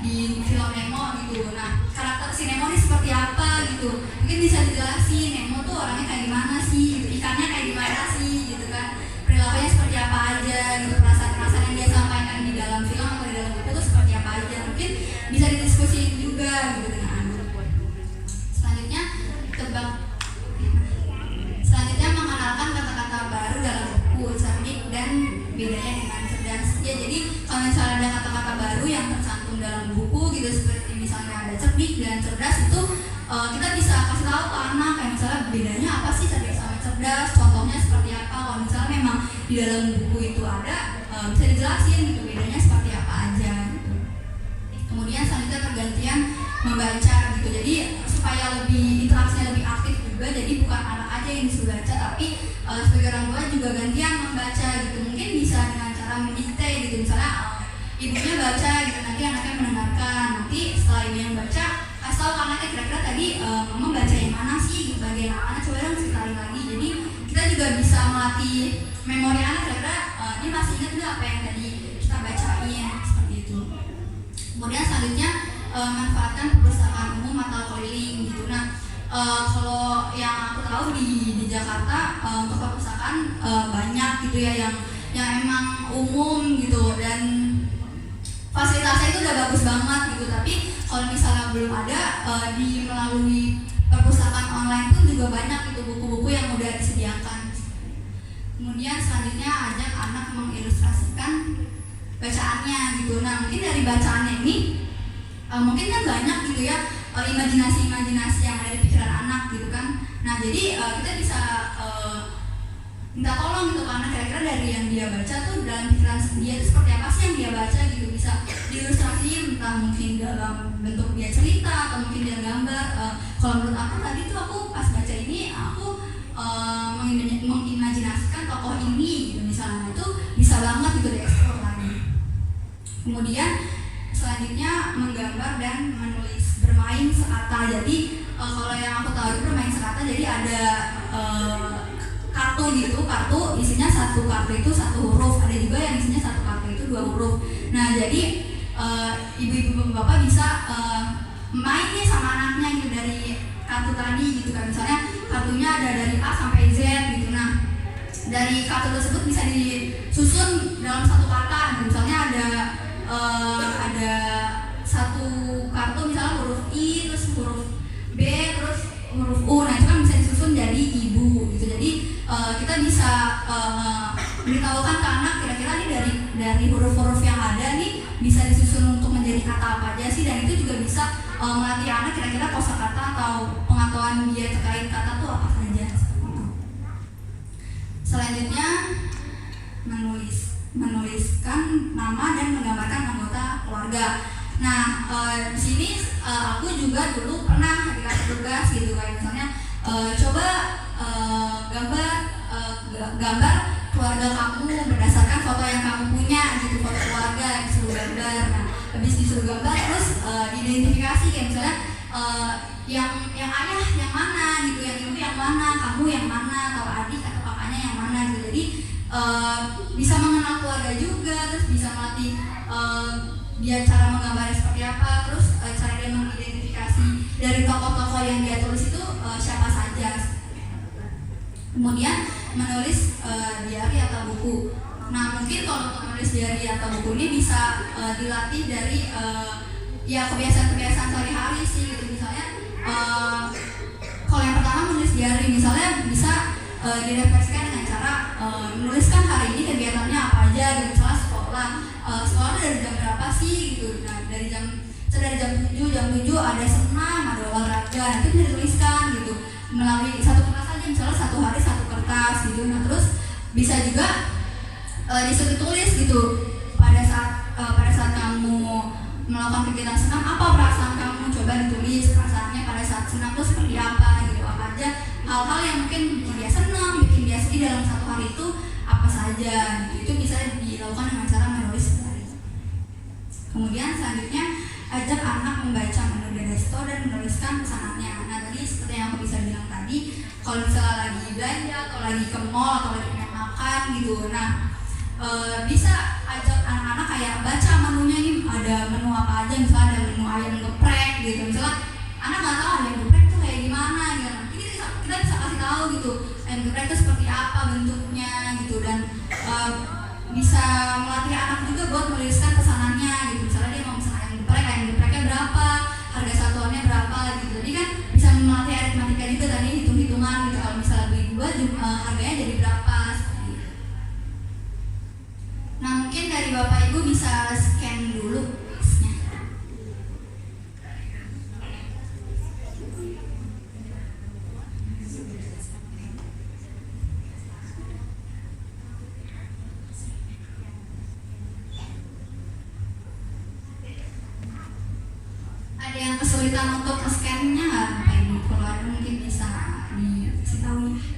di film Nemo gitu. Nah karakter si Nemo ini seperti apa gitu, mungkin bisa dijelasin Nemo tuh orangnya kayak gimana sih gitu, ikannya kayak gimana sih gitu kan, perilakunya seperti apa aja gitu, perasaan-perasaan yang dia sampaikan di dalam film atau di dalam buku itu seperti apa aja, mungkin bisa didiskusiin juga gitu dengan anak. Selanjutnya mengenalkan kata-kata baru dalam buku, cerdik dan bedanya dengan cerdas. Ya jadi kalau misalnya ada kata-kata baru yang tercantum dalam buku gitu, seperti misalnya ada cerdik dan cerdas, itu kita bisa kasih tahu ke anak kayak misalnya bedanya apa sih cerdik sama cerdas, contohnya seperti apa. Kalau misalnya memang di dalam buku itu ada, bisa dijelasin gitu bedanya seperti apa aja gitu. Kemudian selanjutnya pergantian membaca gitu, jadi supaya lebih interaksinya lebih aktif juga. Jadi bukan anak aja yang disuruh baca, tapi sebagai orang tua juga gantian membaca gitu. Mungkin bisa dengan cara mendikte gitu, misalnya ibunya baca gitu, nanti anaknya mendengarkan, nanti setelah ibu yang baca kasih tahu anaknya kira-kira tadi mama baca yang mana sih gitu, bagian mana, coba dong ceritain lagi. Jadi kita juga bisa melatih memori anak, kira-kira dia masih ingat nggak apa yang tadi kita bacain seperti itu. Kemudian selanjutnya manfaatkan perpustakaan umum atau keliling gitu. Nah kalau yang aku tahu di Jakarta untuk perpustakaan banyak gitu ya yang emang umum gitu dan fasilitasnya itu udah bagus banget gitu. Tapi kalau misalnya belum ada, di melalui perpustakaan online pun juga banyak gitu buku-buku yang udah disediakan. Kemudian selanjutnya ajak anak mengilustrasikan bacaannya gitu. Nah mungkin dari bacaannya ini mungkin kan banyak gitu ya imajinasi-imajinasi yang ada di pikiran anak gitu kan. Nah jadi kita bisa minta tolong gitu karena kira-kira dari yang dia baca tuh dalam pikiran dia itu seperti apa sih yang dia baca gitu, bisa diilustrasiin entah mungkin dalam bentuk dia cerita atau mungkin dia gambar. Kalau menurut aku tadi tuh aku pas baca ini aku mengimajinasikan tokoh ini gitu misalnya, itu bisa banget gitu dieksplor lagi. Kemudian selanjutnya menggambar dan menulis bermain sekata. Jadi kalau yang aku tahu itu bermain sekata, jadi ada kartu gitu, kartu isinya satu kartu itu satu huruf, ada juga yang isinya satu kartu itu dua huruf. Nah jadi ibu-ibu bapak bisa main nih sama anaknya gitu dari kartu tadi gitu kan, misalnya kartunya ada dari A sampai Z gitu. Nah dari kartu tersebut bisa disusun dalam satu kata. Misalnya ada satu kartu misalnya huruf I, terus huruf B, terus huruf U. Nah itu kan bisa disusun jadi ibu gitu. Jadi kita bisa beritahukan ke anak kira-kira nih dari huruf-huruf yang ada nih bisa disusun untuk menjadi kata apa aja sih, dan itu juga bisa melatih anak kira-kira kosakata atau pengetahuan dia terkait kata tuh apa saja. Selanjutnya menuliskan nama dan menggambarkan anggota keluarga. Nah di sini aku juga dulu pernah dikasih tugas gitu kayak misalnya coba gambar keluarga kamu berdasarkan foto yang kamu punya gitu, foto keluarga yang disuruh gambar. Nah habis disuruh gambar terus diidentifikasi kayak misalnya yang ayah yang mana gitu, yang ibu yang mana, kamu yang mana, atau adik atau kakaknya yang mana gitu. Jadi bisa mengenal keluarga juga, terus bisa melatih dia cara menggambarnya seperti apa, terus cara dia mengidentifikasi dari tokoh-tokoh yang dia tulis itu siapa saja. Kemudian menulis diary atau buku. Nah mungkin kalau untuk menulis diary atau buku ini bisa dilatih dari ya kebiasaan-kebiasaan sehari-hari sih gitu. Misalnya kalau yang pertama menulis diary, misalnya bisa direfleksikan dengan cara menuliskan hari ini kegiatannya apa aja gitu. Misalnya sekolah dari jam berapa sih gitu. Nah dari jam 7 ada senam, ada olahraga, nanti bisa dituliskan gitu melalui satu kertas aja, misalnya satu hari satu kertas gitu. Nah terus bisa juga disuruh tulis gitu pada saat kamu melakukan kegiatan senam, apa perasaan kamu, coba ditulis perasaannya pada saat senam itu seperti apa gitu, apa aja hal-hal yang mungkin bikin dia senang, bikin dia sedih dalam satu hari itu apa saja gitu. Itu bisa dilakukan dengan cara menulis diary. Kemudian selanjutnya ajak anak membaca menu Desto dan menuliskan pesanannya. Nah tadi seperti yang aku bisa bilang tadi, kalau misalnya lagi belanja atau lagi ke mall atau lagi pengen makan gitu, nah bisa ajak anak-anak kayak baca menunya nih, ada menu apa aja, misalnya ada menu ayam geprek gitu. Misalnya anak nggak tahu ayam geprek tuh kayak gimana gitu, ini kita bisa kasih tahu gitu ayam geprek itu seperti apa bentuknya gitu, dan bisa melatih anak juga buat menuliskan pesanannya gitu. Misalnya dia mau pesan ayam gepreknya berapa, harga satuannya berapa gitu. Jadi kan bisa melatih aritmatika juga tadi, hitung-hitungan gitu. Kalau misalnya beli 2 harganya jadi berapa seperti itu. Nah mungkin dari Bapak Ibu bisa scan dulu listnya. Ada yang kesulitan untuk scan-nya nggak Bapak Ibu? Kalau ada mungkin bisa dikasih tahu ya.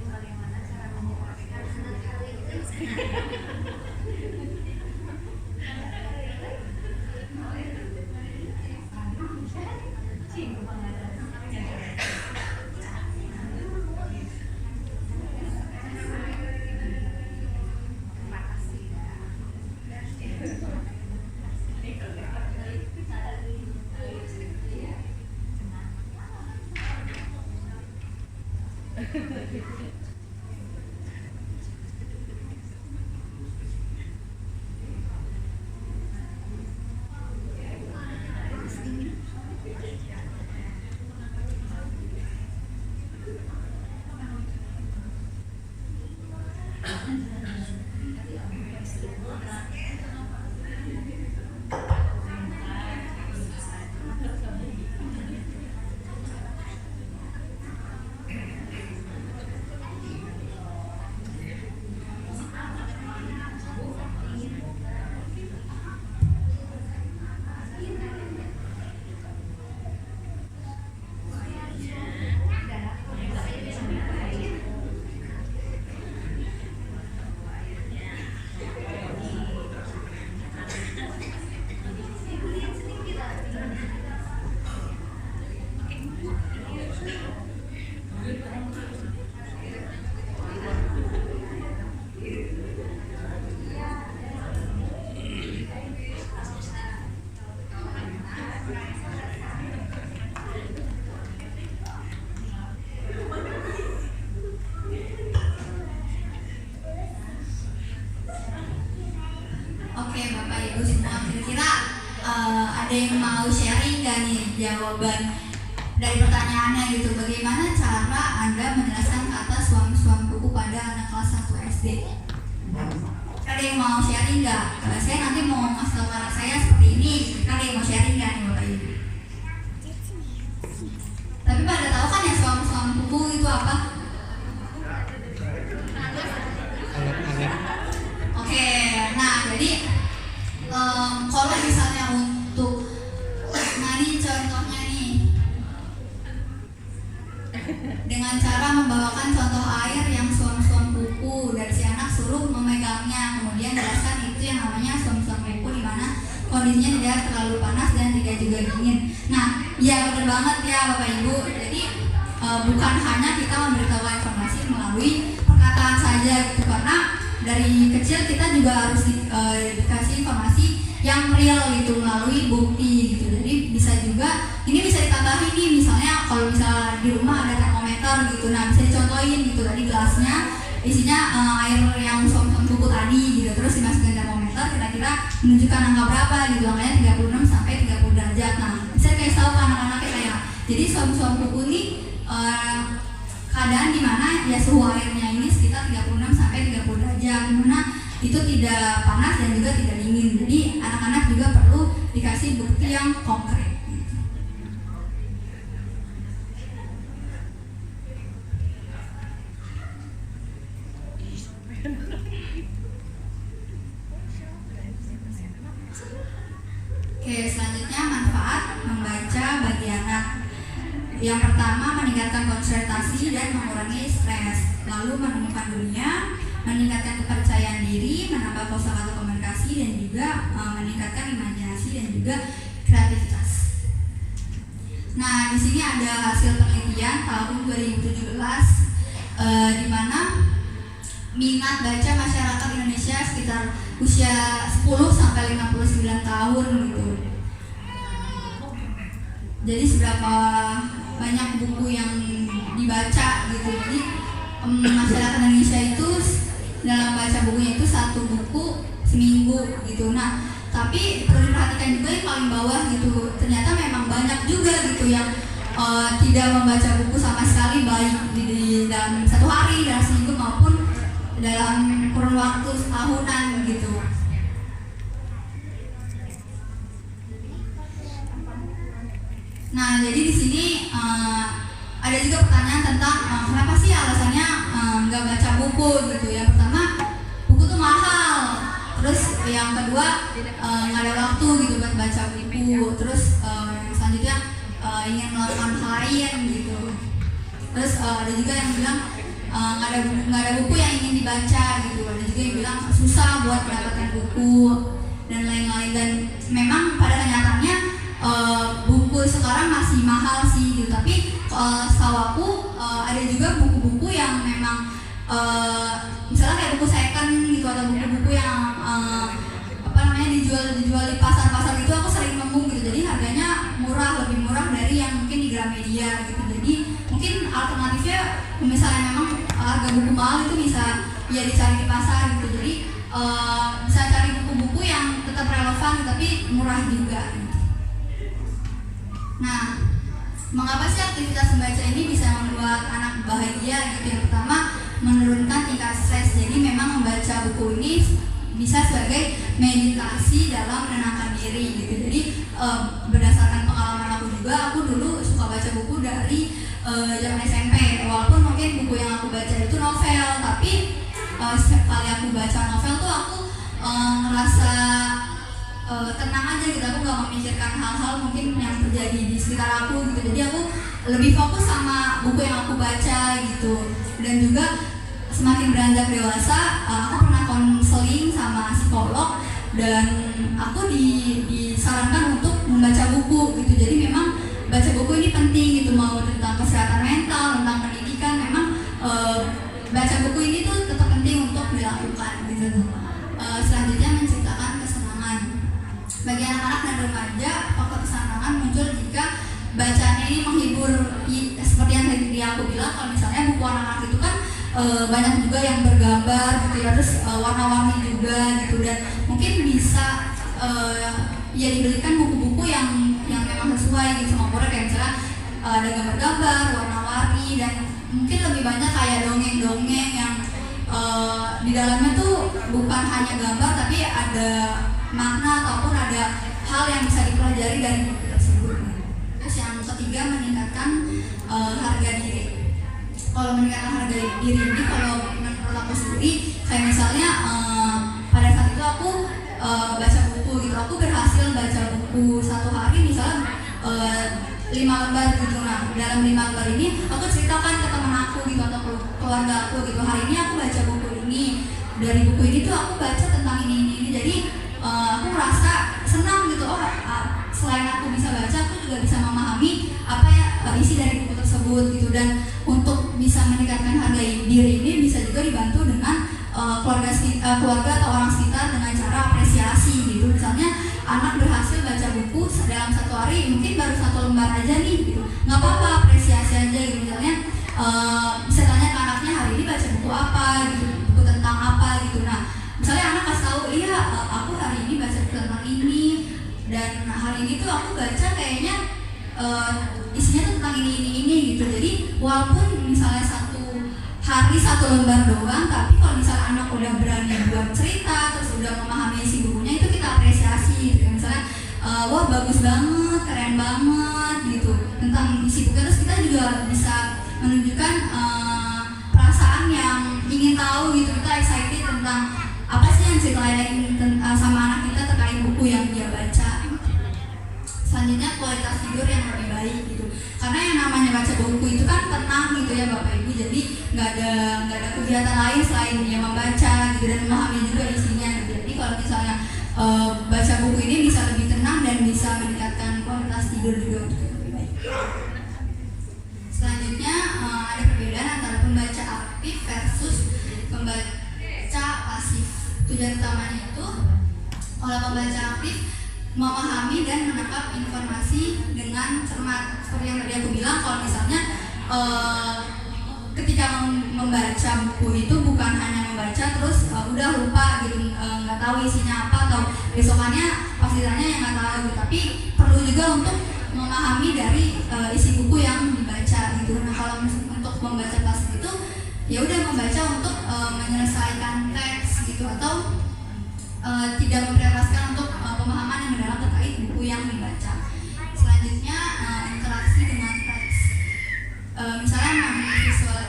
Bagaimana cara menyebabkan anak kali Oke Bapak Ibu semua, kira-kira ada yang mau sharing nggak nih jawaban dari pertanyaannya gitu? Bagaimana cara Anda menjelaskan kata suam-suam buku pada anak kelas 1 SD? Ada yang mau sharing nggak? Kalau saya nanti mau ngasih tahu anak saya seperti ini, ada yang mau sharing nggak nih Bapak Ibu? Tapi pada tahu kan ya suam-suam buku itu apa? Oke, nah jadi kalau misalnya untuk contohnya nih dengan cara membawakan contoh air yang suam-suam buku dari si anak suruh memegangnya, kemudian jelaskan itu yang namanya suam-suam buku di mana kondisinya tidak terlalu panas dan tidak juga dingin. Nah, ya benar banget ya Bapak Ibu. Jadi bukan hanya kita memberitahu informasi melalui perkataan saja gitu, karena dari kecil kita juga harus dikasih informasi yang real gitu melalui bukti gitu. Jadi bisa juga ini bisa ditambahin nih, misalnya kalau misalnya di rumah ada termometer gitu, nah bisa dicontohin gitu, tadi gelasnya isinya air yang suam-suam buku tadi gitu, terus dimasukin termometer kira-kira menunjukkan angka berapa gitu, angkanya 36 sampai 30 derajat. Nah bisa dikasih tahu ke anak-anaknya kayak, jadi suam-suam buku ini keadaan dimana ya suhu airnya ini sekitar 36 sampai 30 derajat, dimana itu tidak panas dan juga tidak dingin. Jadi anak-anak juga perlu dikasih bukti yang konkret gitu. Oke, selanjutnya manfaat membaca bagi anak. Yang pertama, meningkatkan konsentrasi dan mengurangi stres, lalu menemukan dunia, meningkatkan kepercayaan diri, menambah kosakata komunikasi, dan juga meningkatkan imajinasi dan juga kreativitas. Nah, di sini ada hasil penelitian tahun 2017 di mana minat baca masyarakat Indonesia sekitar usia 10 sampai 59 tahun gitu. Jadi seberapa banyak buku yang dibaca gitu. Jadi masyarakat Indonesia itu dalam baca bukunya itu 1 buku seminggu gitu. Nah, tapi perlu diperhatikan juga yang paling bawah gitu. Ternyata memang banyak juga gitu yang tidak membaca buku sama sekali, baik di dalam 1 hari, dalam seminggu maupun dalam kurun waktu setahunan gitu. Nah, jadi di sini ada juga pertanyaan tentang kenapa sih alasannya nggak baca buku gitu. Yang pertama, buku tuh mahal. Terus yang kedua, nggak ada waktu gitu buat baca buku. Terus yang selanjutnya ingin melakukan hal lain gitu. Terus ada juga yang bilang nggak ada buku yang ingin dibaca gitu. Ada juga yang bilang susah buat mendapatkan buku dan lain-lain. Dan memang pada kenyataannya buku sekarang masih mahal sih gitu. Tapi setahu aku ada juga buku-buku yang memang misalnya kayak buku second gitu, atau buku-buku yang dijual di pasar-pasar gitu, aku sering nemu gitu. Jadi harganya murah, lebih murah dari yang mungkin di Gramedia gitu. Jadi mungkin alternatifnya misalnya ya dicari di pasar gitu. Jadi bisa cari buku-buku yang tetap relevan tapi murah juga gitu. Nah, mengapa sih aktivitas membaca ini bisa membuat anak bahagia gitu? Yang pertama, menurunkan tingkat stres. Jadi memang membaca buku ini bisa sebagai meditasi dalam menenangkan diri gitu. Jadi berdasarkan pengalaman aku juga, aku dulu suka baca buku dari zaman SMP. Walaupun mungkin buku yang aku baca itu novel, tapi setiap kali aku baca novel tuh aku ngerasa tenang aja gitu. Aku gak memikirkan hal-hal mungkin yang terjadi di sekitar aku gitu. Jadi aku lebih fokus sama buku yang aku baca gitu. Dan juga semakin beranjak dewasa, aku pernah konseling sama psikolog dan aku disarankan untuk membaca buku gitu. Jadi memang baca buku ini penting gitu, mau tentang kesehatan mental, tentang pendidikan, memang baca buku ini tuh tetap penting untuk dilakukan gitu. Selanjutnya, menciptakan kesenangan. Bagi anak-anak dan remaja, faktor kesenangan muncul jika bacaan ini menghibur. Seperti yang tadi aku bilang, kalau misalnya buku anak-anak itu kan banyak juga yang bergambar gitu ya, terus warna-warni juga gitu, dan mungkin bisa ya dibelikan buku-buku yang memang sesuai gitu sama umurnya, kayak misalnya ada gambar-gambar, warna-warni, dan mungkin lebih banyak kayak dongeng-dongeng yang di dalamnya tuh bukan hanya gambar tapi ada makna ataupun ada hal yang bisa dipelajari dari buku tersebut. Terus yang ketiga, meningkatkan harga diri. Kalau meningkatkan harga diri ini, kalau menurut aku sendiri, kayak misalnya pada saat itu aku baca buku gitu, aku berhasil baca buku satu hari misalnya 5 lembar gitu. Nah, dalam 5 lembar ini aku ceritakan ke teman aku gitu atau keluarga aku gitu, hari ini aku baca buku ini, dari buku ini tuh aku baca tentang ini. Jadi aku merasa senang gitu. Oh, selain aku bisa baca, aku juga bisa memahami apa ya isi dari buku tersebut gitu. Dan untuk bisa meningkatkan harga diri ini bisa juga dibantu dengan keluarga atau orang sekitar dengan cara apresiasi gitu. Misalnya anak berhasil baca buku dalam satu hari, mungkin baru 1 lembar aja nih gitu, nggak apa-apa, apresiasi aja gitu. Misalnya bisa tanya ke anaknya, hari ini baca buku apa gitu, buku tentang apa gitu. Nah, misalnya anak kasih tahu, iya aku hari ini baca buku tentang ini, dan hari ini tuh aku baca kayaknya isinya tuh tentang ini gitu. Jadi walaupun misalnya satu hari 1 lembar doang, tapi kalau misalnya anak udah berani buat cerita, terus udah memahami isi bukunya, itu kita apresiasi gitu. Misalnya wah bagus banget, keren banget gitu tentang isi buku. Terus kita juga bisa menunjukkan perasaan yang ingin tahu gitu, kita excited tentang apa sih yang ceritain sama anak kita terkait buku yang dia baca. Selanjutnya, kualitas tidur yang lebih baik gitu. Karena yang namanya baca buku itu kan tenang gitu ya Bapak Ibu. Jadi nggak ada kegiatan lain selain dia membaca gitu dan memahami juga isinya gitu. Jadi kalau misalnya baca buku ini bisa lebih tenang dan bisa meningkatkan kualitas tidur juga lebih baik. Selanjutnya, ada perbedaan antara pembaca aktif versus pembaca pasif. Tujuan utamanya itu, kalau pembaca aktif memahami dan menangkap informasi dengan cermat. Seperti yang tadi aku bilang, kalau misalnya ketika membaca buku itu bukan hanya membaca terus udah lupa gitu, nggak tahu isinya apa, atau besokannya pas ditanya yang nggak tahu gitu. Tapi perlu juga untuk memahami dari isi buku yang dibaca gitu. Nah, kalau untuk membaca pasif itu ya udah membaca untuk menyelesaikan teks gitu, atau tidak memprioritaskan untuk pemahaman yang mendalam terkait buku yang dibaca. Selanjutnya, interaksi dengan teks. Misalnya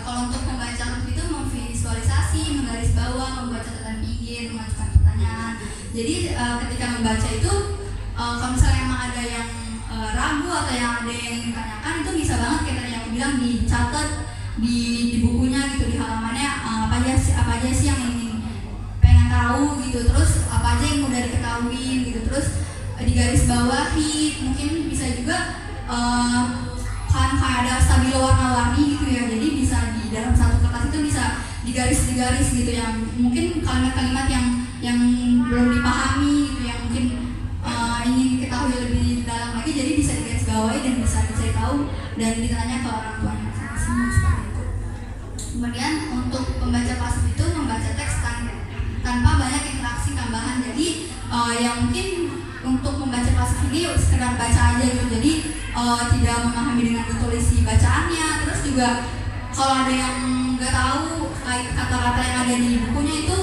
kalau untuk membaca itu memvisualisasi, menggaris bawah, membuat catatan pinggir, mengajukan pertanyaan. Jadi ketika membaca itu, kalau misalnya emang ada yang ragu atau yang ada yang ingin ditanyakan, itu bisa banget kayak tadi yang aku bilang, dicatat di bukunya gitu, di halamannya apa aja sih yang ingin pengen tahu gitu, terus apa aja yang udah diketahui gitu, terus digaris bawahi. Mungkin bisa juga kan kayak ada stabilo warna-warni gitu ya, jadi bisa di dalam satu kertas itu bisa digaris gitu, yang mungkin kalimat-kalimat yang belum dipahami gitu, yang mungkin ingin diketahui lebih dalam lagi, jadi bisa digaris bawahi dan bisa dicari tahu dan ditanya ke orang tuanya masing-masing seperti itu. Kemudian untuk pembaca pasif itu membaca yang mungkin untuk membaca klasik ini sekedar baca aja gitu, jadi tidak memahami dengan betul isi bacaannya. Terus juga kalau ada yang nggak tahu kata-kata yang ada di bukunya itu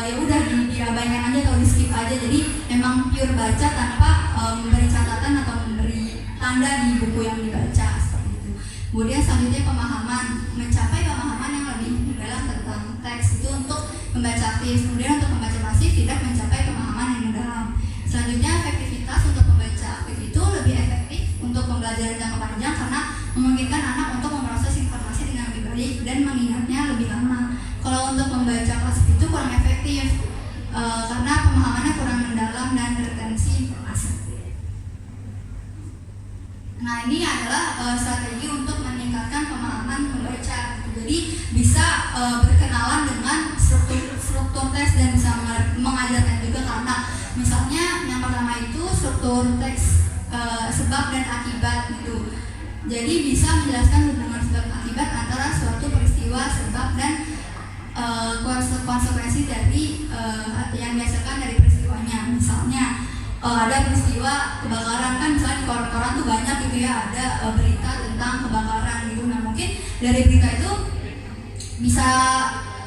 ya udah diabaikan aja atau di skip aja, jadi memang pure baca tanpa memberi catatan atau memberi tanda di buku yang dibaca seperti itu. Kemudian selanjutnya pemahaman, mencapai pemahaman yang lebih mendalam tentang teks itu untuk membaca aktif. Kemudian untuk membaca pasif tidak mencapai pemahaman yang mendalam. Selanjutnya efektivitas, untuk membaca aktif itu lebih efektif untuk pembelajaran jangka panjang karena memungkinkan anak untuk memproses informasi dengan lebih baik dan mengingatnya lebih lama. Kalau untuk membaca klasik itu kurang efektif karena pemahamannya kurang mendalam dan retensi informasi. Nah, ini adalah strategi untuk meningkatkan pemahaman membaca. Jadi bisa berkenalan dengan struktur teks dan bisa mengajarkan juga, karena misalnya yang pertama itu struktur teks sebab dan akibat gitu. Jadi bisa menjelaskan hubungan sebab akibat antara suatu peristiwa, sebab dan konsekuensi dari yang dihasilkan dari peristiwanya. Misalnya ada peristiwa kebakaran, kan misalnya di koran-koran tuh banyak gitu ya, ada berita tentang kebakaran gitu. Nah, mungkin dari berita itu bisa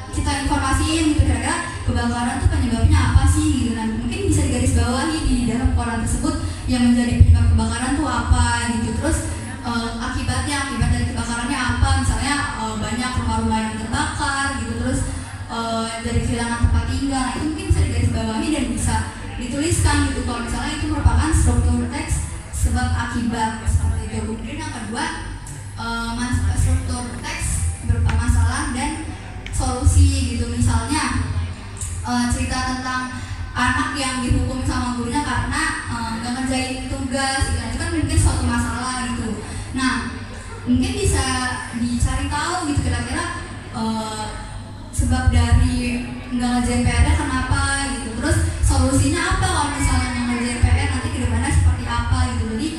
kita informasiin gitu, kira-kira kebakaran tuh penyebabnya apa sih gitu. Nah, mungkin bisa digarisbawahi di dalam koran tersebut yang menjadi penyebab kebakaran tuh apa gitu. Terus akibat dari kebakarannya apa, misalnya banyak rumah-rumah yang terbakar gitu, terus dari kehilangan tempat tinggal. Nah, itu mungkin bisa digarisbawahi dan bisa dituliskan gitu kalau misalnya itu merupakan struktur teks sebab akibat seperti itu. Kemudian yang kedua, struktur teks berupa masalah dan solusi gitu. Misalnya cerita tentang anak yang dihukum sama gurunya karena nggak ngerjain tugas gitu. Itu kan mungkin suatu masalah gitu. Nah, mungkin bisa dicari tahu gitu kira-kira sebab dari nggak ngerjain PR-nya kenapa gitu. Terus solusinya apa kalau misalnya nggak ngerjain PR, nanti kedepannya seperti apa gitu. Jadi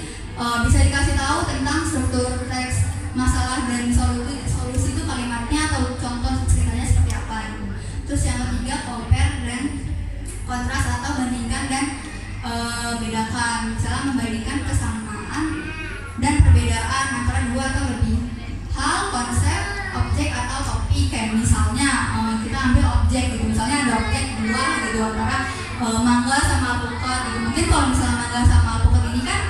bisa dikasih tahu tentang struktur teks, masalah dan solusi itu kalimatnya atau contoh ceritanya seperti apa gitu. Terus yang ketiga, compare dan kontras atau bandingkan dan bedakan. Misalnya membandingkan kesamaan dan perbedaan antara dua atau lebih hal, konsep, objek atau topik. Kayak misalnya kita ambil objek gitu, misalnya ada objek buah gitu antara mangga sama alpukat gitu. Mungkin kalau misalnya mangga sama alpukat ini kan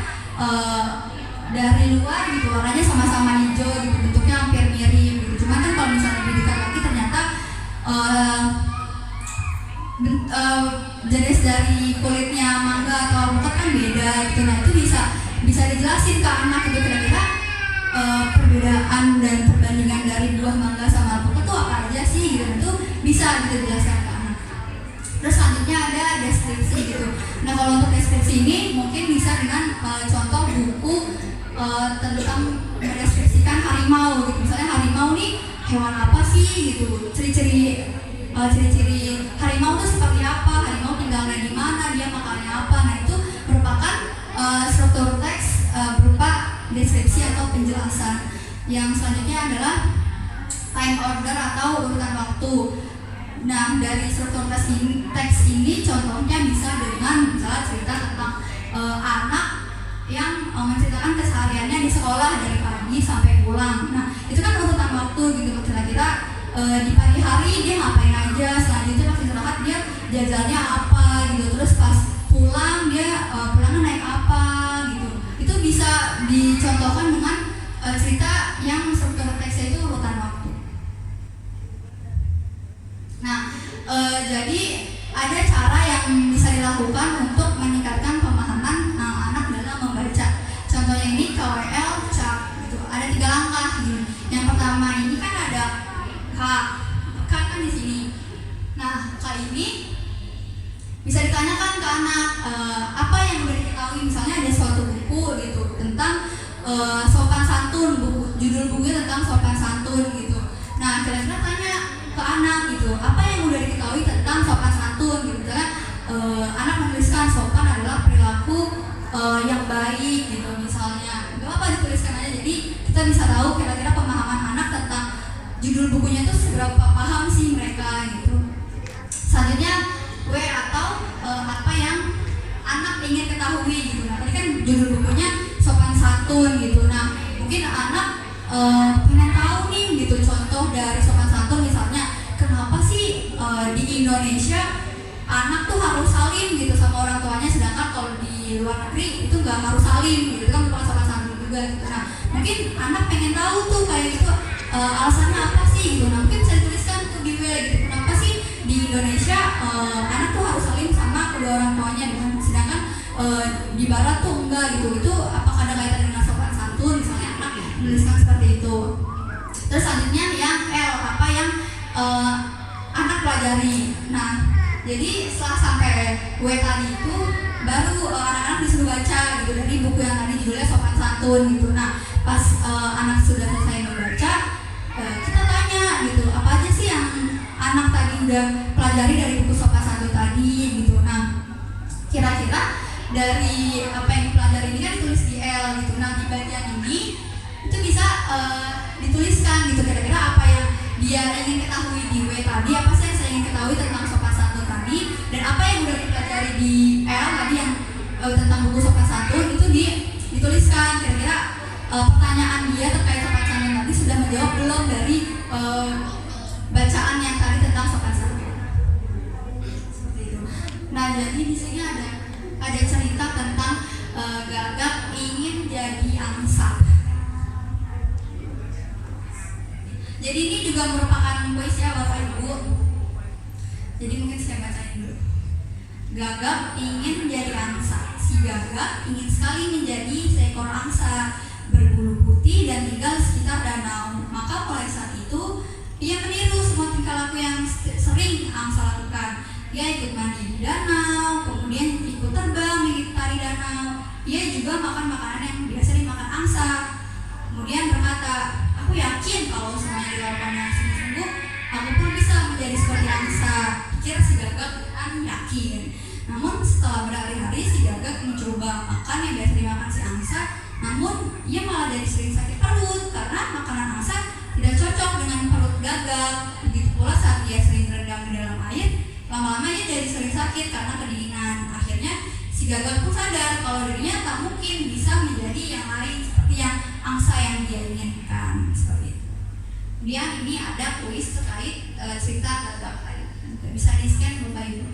dari luar gitu warnanya sama-sama hijau gitu, bentuknya hampir mirip gitu. Cuman kan kalau misalnya lebih dekat lagi ternyata jenis dari kulitnya mangga atau alpukat kan beda gitu. Nah, itu bisa dijelasin ke anak gitu, kira-kira perbedaan dan perbandingan dari buah mangga sama alpukat itu apa aja sih gitu. Itu bisa gitu dijelaskan ke anak. Terus selanjutnya ada deskripsi gitu. Nah, kalau untuk deskripsi ini mungkin bisa dengan contoh buku tentang mendeskripsikan harimau gitu. Misalnya harimau nih hewan apa sih gitu, ciri-ciri harimau itu seperti apa, harimau tinggalnya di mana, dia makannya apa. Nah, itu merupakan struktur teks berupa deskripsi atau penjelasan. Yang selanjutnya adalah time order atau urutan waktu. Nah, dari struktur teks ini contohnya bisa dengan misalnya cerita tentang anak yang menceritakan kesehariannya di sekolah dari pagi sampai pulang. Nah, itu kan urutan waktu gitu, kira-kira di pagi hari dia ngapain aja, selanjutnya pas istirahat dia jajannya apa gitu, terus pas pulang dia pulangnya naik apa gitu. Itu bisa dicontohkan dengan cerita yang struktur teksnya itu urutan waktu. Nah, jadi ada cara yang bisa dilakukan untuk meningkatkan pemahaman anak dalam membaca. Contohnya ini KWL chart gitu. Ada 3 langkah gitu. Yang pertama ini kan ada K kan di sini. Nah, K ini bisa ditanyakan ke anak apa yang udah diketahui. Misalnya ada suatu buku gitu tentang sopan santun, judul bukunya tentang sopan santun gitu. Nah, kira-kira tanya ke anak gitu, apa yang udah diketahui tentang sopan santun gitu. Misalnya anak menuliskan sopan adalah perilaku yang baik gitu misalnya. Gak apa dituliskan aja, jadi kita bisa tahu kira-kira pemahaman anak tentang judul bukunya itu seberapa paham sih mereka gitu. Selanjutnya W atau apa yang ingin ketahui gitu. Nah tadi kan judul bukunya sopan santun gitu. Nah mungkin anak pengen tahu nih gitu contoh dari sopan santun, misalnya kenapa sih di Indonesia anak tuh harus salim gitu sama orang tuanya, sedangkan kalau di luar negeri itu nggak harus salim gitu, itu kan merupakan sopan santun juga gitu. Nah mungkin anak pengen tahu tuh kayak gitu alasannya apa sih gitu. Nah mungkin saya tuliskan tuh di WA gitu, kenapa sih di Indonesia anak tuh harus salim sama kedua orang tuanya, sedangkan di barat tuh enggak gitu. Itu apakah ada kaitan dengan sopan santun, misalnya anak menuliskan seperti itu. Terus selanjutnya yang L, apa yang anak pelajari. Nah jadi setelah sampai W tadi itu baru anak-anak disuruh baca gitu dari buku yang tadi judulnya sopan santun gitu. Nah pas anak sudah selesai membaca, kita tanya gitu apa aja sih yang anak tadi udah pelajari dari buku sopan santun tadi gitu. Nah kira-kira dari apa yang dipelajari ini kan ditulis di L gitu. Nah di bagian ini itu bisa dituliskan gitu kira-kira apa yang dia ingin ketahui di W tadi, apa sih yang saya ingin ketahui tentang sopan santun tadi, dan apa yang udah dipelajari di L tadi yang tentang buku sopan santun itu dituliskan. Kira-kira pertanyaan dia terkait sopan santun tadi sudah menjawab belum dari bacaan yang tadi tentang sopan santun. Seperti itu. Nah jadi di sini ada cerita tentang Gagak ingin jadi angsa. Jadi ini juga merupakan puisi ya Bapak Ibu. Jadi mungkin saya bacain dulu. Gagak ingin menjadi angsa. Si Gagak ingin sekali menjadi seekor angsa berbulu putih dan tinggal di sekitar danau. Maka mulai saat itu ia meniru semua tingkah laku yang sering angsa lakukan. Ia ikut mandi di danau, kemudian ikut terbang mengitari danau. Ia juga makan makanan yang biasa dimakan angsa. Kemudian berkata, aku yakin kalau semuanya dilakukannya sungguh-sungguh, aku pun bisa menjadi seperti angsa. Pikir si Gagak dan yakin. Namun setelah berhari-hari si Gagak mencoba makan yang biasa dimakan si angsa, namun ia malah jadi sering sakit perut karena makanan angsa tidak cocok dengan perut Gagak. Begitu pula saat ia sering rendam di dalam air, lama-lama ia jadi sering sakit karena kedinginan. Akhirnya si Gagak pun sadar kalau dirinya tak mungkin bisa menjadi yang lain seperti yang angsa yang dia inginkan. Seperti itu. Kemudian ini ada kuis terkait cerita Gagak tadi. Bisa di-scan Bapak Ibu.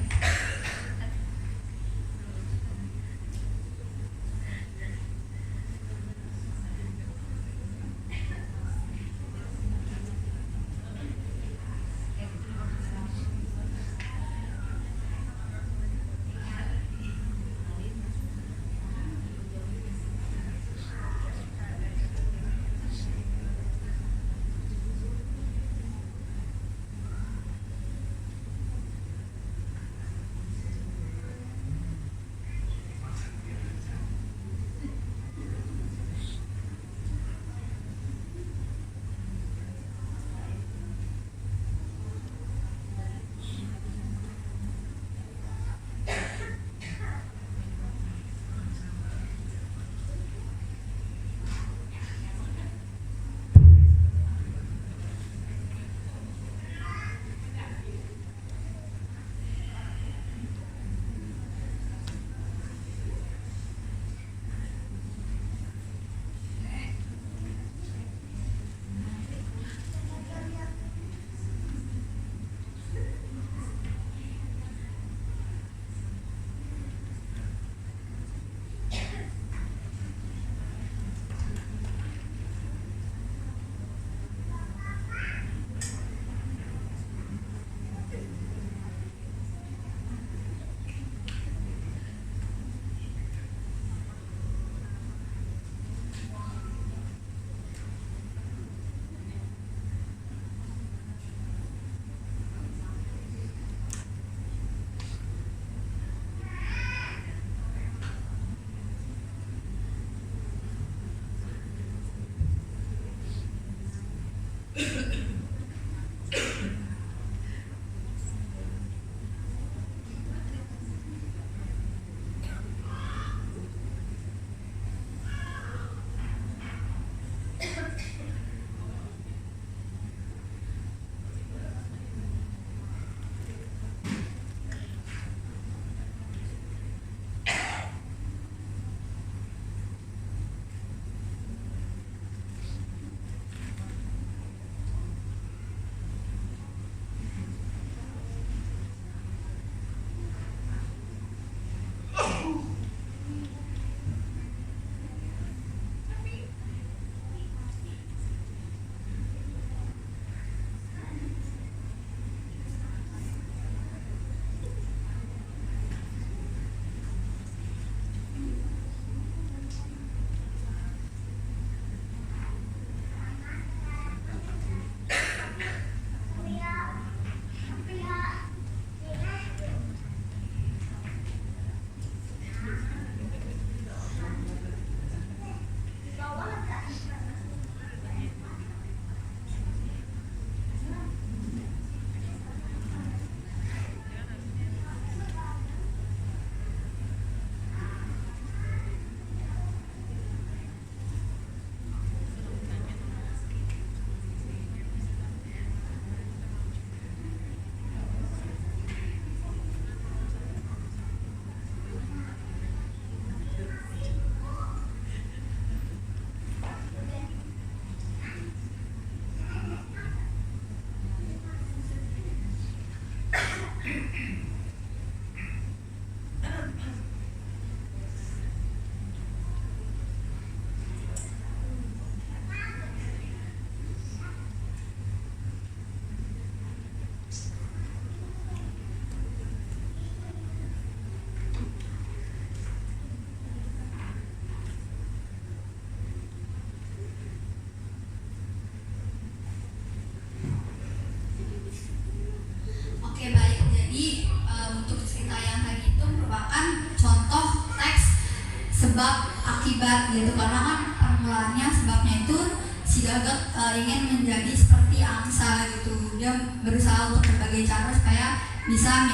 sebab akibat gitu, karena kan permulaannya sebabnya itu si gagak ingin menjadi seperti angsa gitu. Dia berusaha untuk berbagai cara supaya bisa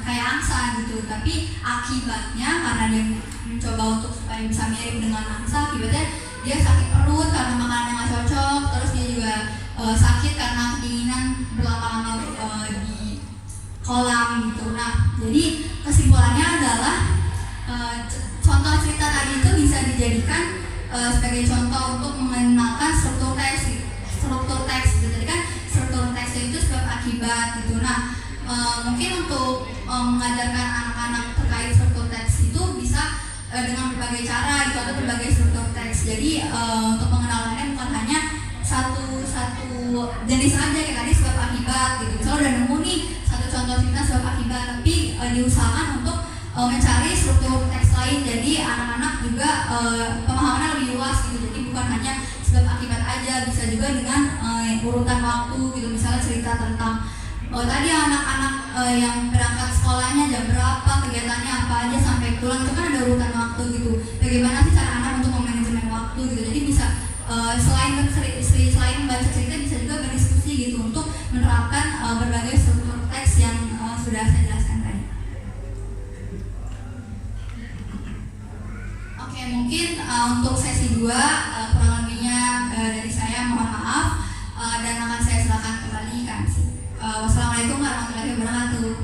kayak angsa gitu, tapi akibatnya karena dia mencoba untuk supaya bisa mirip dengan angsa, akibatnya dia sakit perut karena makanannya nggak cocok, terus dia juga sakit karena kedinginan berlama-lama di kolam gitu. Nah, jadi kesimpulannya adalah contoh cerita tadi itu bisa dijadikan sebagai contoh untuk mengenalkan struktur teks gitu. Jadi kan struktur teks itu sebab akibat gitu. Nah, mungkin untuk mengajarkan anak-anak terkait struktur teks itu bisa dengan berbagai cara gitu, atau berbagai struktur teks. Jadi untuk pengenalannya bukan hanya satu jenis aja kayak tadi sebab akibat gitu. Misalnya udah nemu nih satu contoh cerita sebab akibat, tapi diusahakan untuk mencari struktur teks lain, jadi anak-anak juga pemahamannya lebih luas gitu. Jadi bukan hanya sebab akibat aja, bisa juga dengan urutan waktu gitu. Misalnya cerita tentang tadi anak-anak yang berangkat sekolahnya jam berapa, kegiatannya apa aja sampai pulang, itu kan ada urutan waktu gitu. Bagaimana sih cara anak untuk memanajemen waktu gitu. Jadi bisa selain membaca cerita, bisa juga berdiskusi gitu untuk menerapkan berbagai struktur teks yang sudah saya jelaskan tadi. Oke, mungkin untuk sesi 2 kurang lebihnya dari saya mohon maaf, dan akan saya silakan kembali ke MC. Wassalamualaikum warahmatullahi wabarakatuh.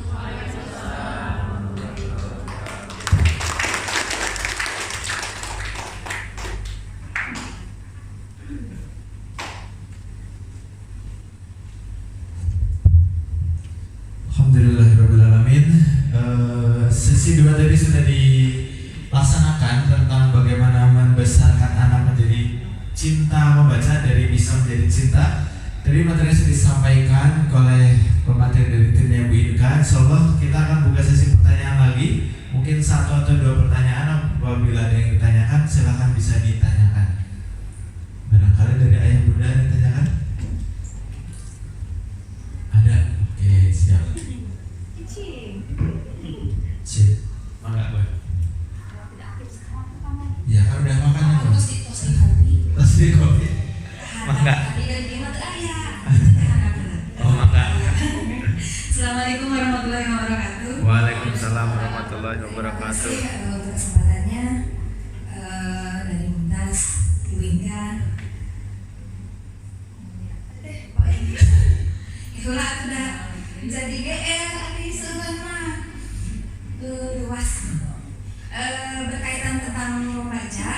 Alhamdulillahirrahmanirrahim. Sesi 2 tadi sudah dilaksanakan tentang bagaimana membesarkan anak menjadi cinta membaca dari bisa menjadi cinta. Tadi materi sudah disampaikan oleh pemateri dari timnya Bu Inka. Insyaallah kita akan buka sesi pertanyaan lagi. Mungkin 1 atau 2 pertanyaan, apabila ada yang ditanyakan silahkan bisa ditanyakan. Barangkali dari ayah bunda yang ditanyakan? Ada? Oke, siap. Cik, mangga gue. Ya kan udah makan ya. Tosti kopi. Mangga. Oh mangga. Assalamualaikum warahmatullahi wabarakatuh. Waalaikumsalam warahmatullahi wabarakatuh. Terima kasih untuk kesempatannya dari Mumtaz, Ibu Inka. Itulah sudah jadi GR di sebenarnya luas. Berkaitan tentang membaca,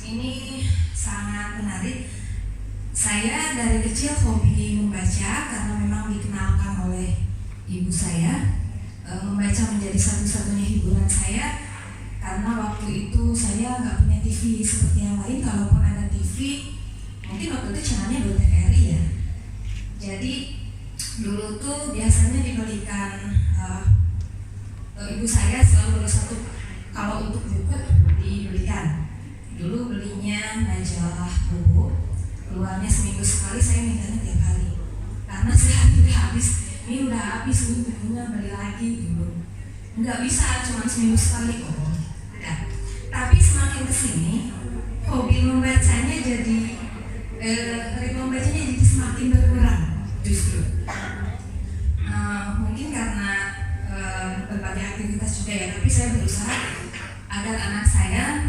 ini sangat menarik. Saya dari kecil hobi membaca karena memang dikenalkan oleh ibu saya. Membaca menjadi satu-satunya hiburan saya, karena waktu itu saya nggak punya TV seperti yang lain. Kalaupun ada TV, mungkin waktu itu channelnya belum TVRI ya. Jadi dulu tuh biasanya dibelikan ibu saya selalu beli satu, kalau untuk buku dibelikan. Dulu belinya majalah buku, keluarnya seminggu sekali, saya mintanya tiap hari karena sehari udah habis. Ini udah habis, ini bukunya beli lagi dulu. Nggak bisa cuma seminggu sekali kok. Udah. Tapi semakin kesini hobi membacanya jadi semakin berkurang justru. Mungkin karena berbagai aktivitas juga ya, tapi saya berusaha agar anak saya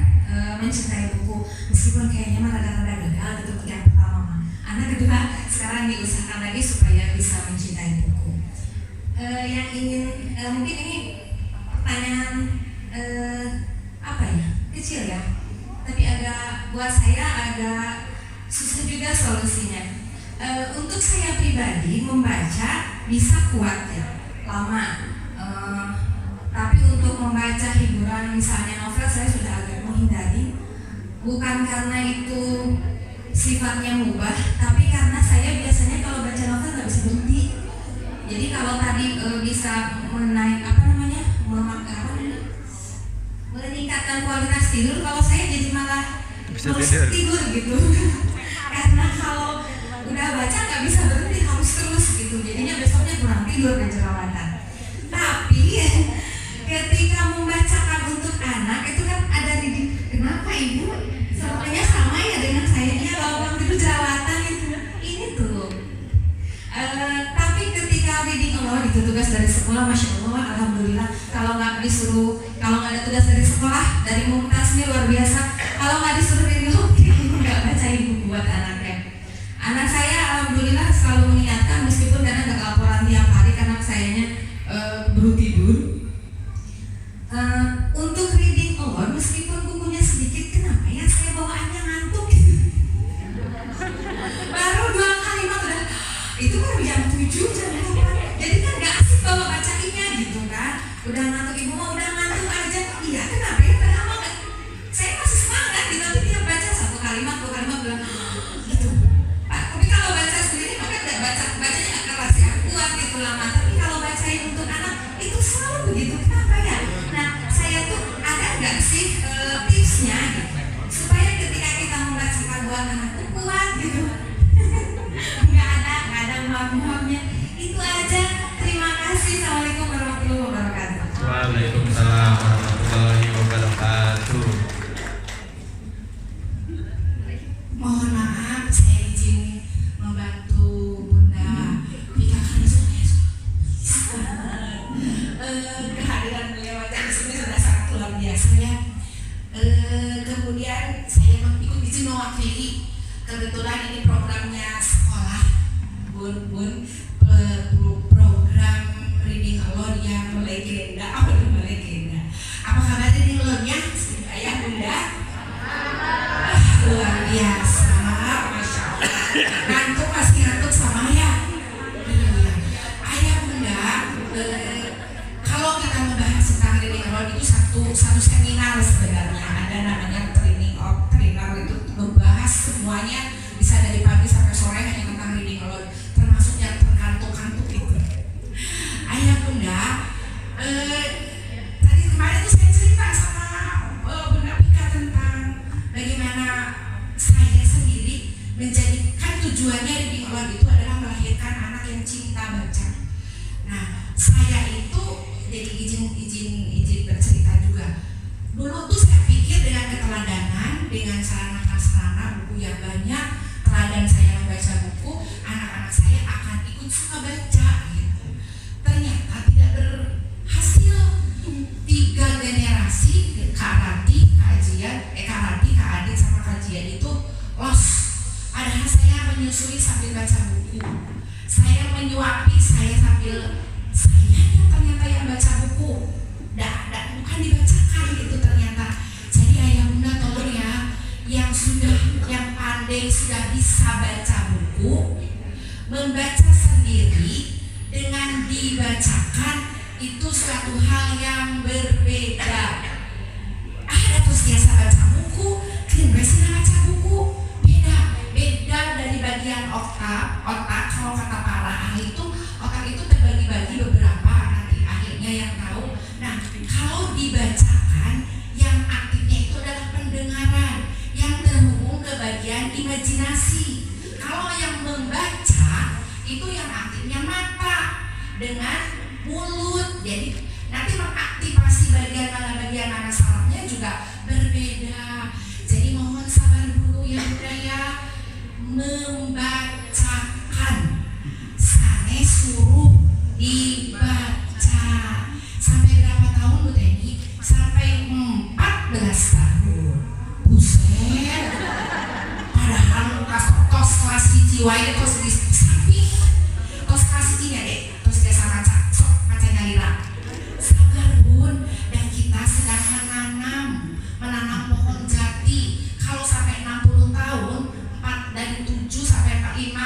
mencintai buku, meskipun kayaknya mah rada-rada gagal gitu yang pertama. Anak kedua sekarang diusahakan lagi supaya bisa mencintai buku. Yang ingin mungkin ini pertanyaan apa ya, kecil ya, tapi agak buat saya agak susah juga solusinya. Untuk saya pribadi membaca bisa kuat ya, lama. Tapi untuk membaca hiburan misalnya novel saya sudah agak menghindari. Bukan karena itu sifatnya mubah, tapi karena saya biasanya kalau baca novel nggak bisa berhenti. Jadi kalau tadi bisa meningkatkan kualitas tidur, kalau saya jadi malah Bisa males tidur. tidur gitu. Karena kalau udah baca nggak bisa berhenti, harus terus gitu. Jadinya besoknya kurang tidur dan jerawatan. Tapi ketika membacakan untuk anak itu kan ada sekolah dari Mumtaz ini luar biasa. Kalau nggak disuruh reading log, ibu nggak bacain buku buat anaknya. Anak saya alhamdulillah selalu mengingatkan meskipun kadang nggak laporan tiap hari karena sayanya baru tidur. Untuk reading alone meskipun bukunya sedikit, kenapa ya saya bawaannya ngantuk gitu. Baru 2 kalimat udah, itu baru jam 7 jam 8. Jadi kan nggak asik bawa bacainnya gitu kan. Udah ngantuk, ibu mau udah ngantuk aja. Iya kenapa ya, padahal nggak, saya masih semangat gitu, tapi dia baca 1 kalimat 2 kalimat bilang gitu. Tapi kalau baca sendiri maka nggak bacanya nggak keras ya, kuat gitu lama. Tapi kalau bacain untuk anak itu selalu begitu, kenapa ya? Nah saya tuh ada nggak sih tipsnya gitu, supaya ketika kita membacakan buat anak tuh kuat gitu. nggak ada muap-muapnya. Itu aja. Terima kasih. Assalamualaikum warahmatullahi wabarakatuh. Waalaikumsalam warahmatullahi wabarakatuh. Mohon maaf, saya izin membantu Bunda Vika karena kehadiran beliau aja di sini sudah sangat luar biasa ya. Kemudian saya ikut izin mewakili. Kebetulan ini programnya sekolah, Bun, program reading alone yang legenda. Apa kabar reading alone-nya? Ayah Bunda? Luar biasa, Masya Allah. Masih ngantuk sama ya? Iya. Ayah Bunda, kalau kita membahas tentang reading alone itu satu seminar sebenarnya. Ada namanya training of trainer, itu membahas semuanya, bisa dari pagi sampai sore hanya tentang reading alone, termasuk yang terkantuk-kantuk itu. Ayah Bunda, tadi kemarin tuh saya cerita sama Bunda Pika tentang bagaimana saya sendiri menjadikan tujuannya reading alone itu adalah melahirkan anak yang cinta baca. Nah, saya itu jadi izin bercerita juga. Dulu tuh saya pikir dengan keteladanan, dengan sarana-prasarana buku yang banyak, teladan saya membaca buku, anak-anak saya akan ikut suka baca gitu. Ternyata tidak berhasil. 3 generasi Kak Adit sama kajian itu los. Padahal saya menyusui sambil baca buku, saya menyuapi saya sambil, sayanya ternyata yang baca buku bukan dibacakan gitu ternyata. Jadi ayah bunda tolong ya, yang pandai sudah bisa baca buku, membaca sendiri dengan dibacakan itu suatu hal yang berbeda. Ada terus biasa baca buku, biasa baca buku, beda dari bagian otak. Kalau kata para ahli itu, otak itu terbagi-bagi beberapa, nanti akhirnya yang tahu. Nah, kalau dibacakan, yang aktifnya itu adalah pendengaran, yang terhubung ke bagian imajinasi. Kalau yang membaca itu yang aktifnya mata dengan mulut. Jadi nanti mengaktifasi bagian mana sarafnya juga berbeda. Jadi mohon sabar dulu ya Bunda ya, membacakan. Sane suruh dibaca. Sampai berapa tahun Bu Teni? Sampai 14 tahun. Buset. Padahal kos kelas jiwa itu kos di sapi. Kos kelas ini deh. Terus dia sama maca nyalira. Sabar Bun. Dan kita sedang menanam pohon jati. Kalau sampai 60 tahun, 4 dari 7 sampai 5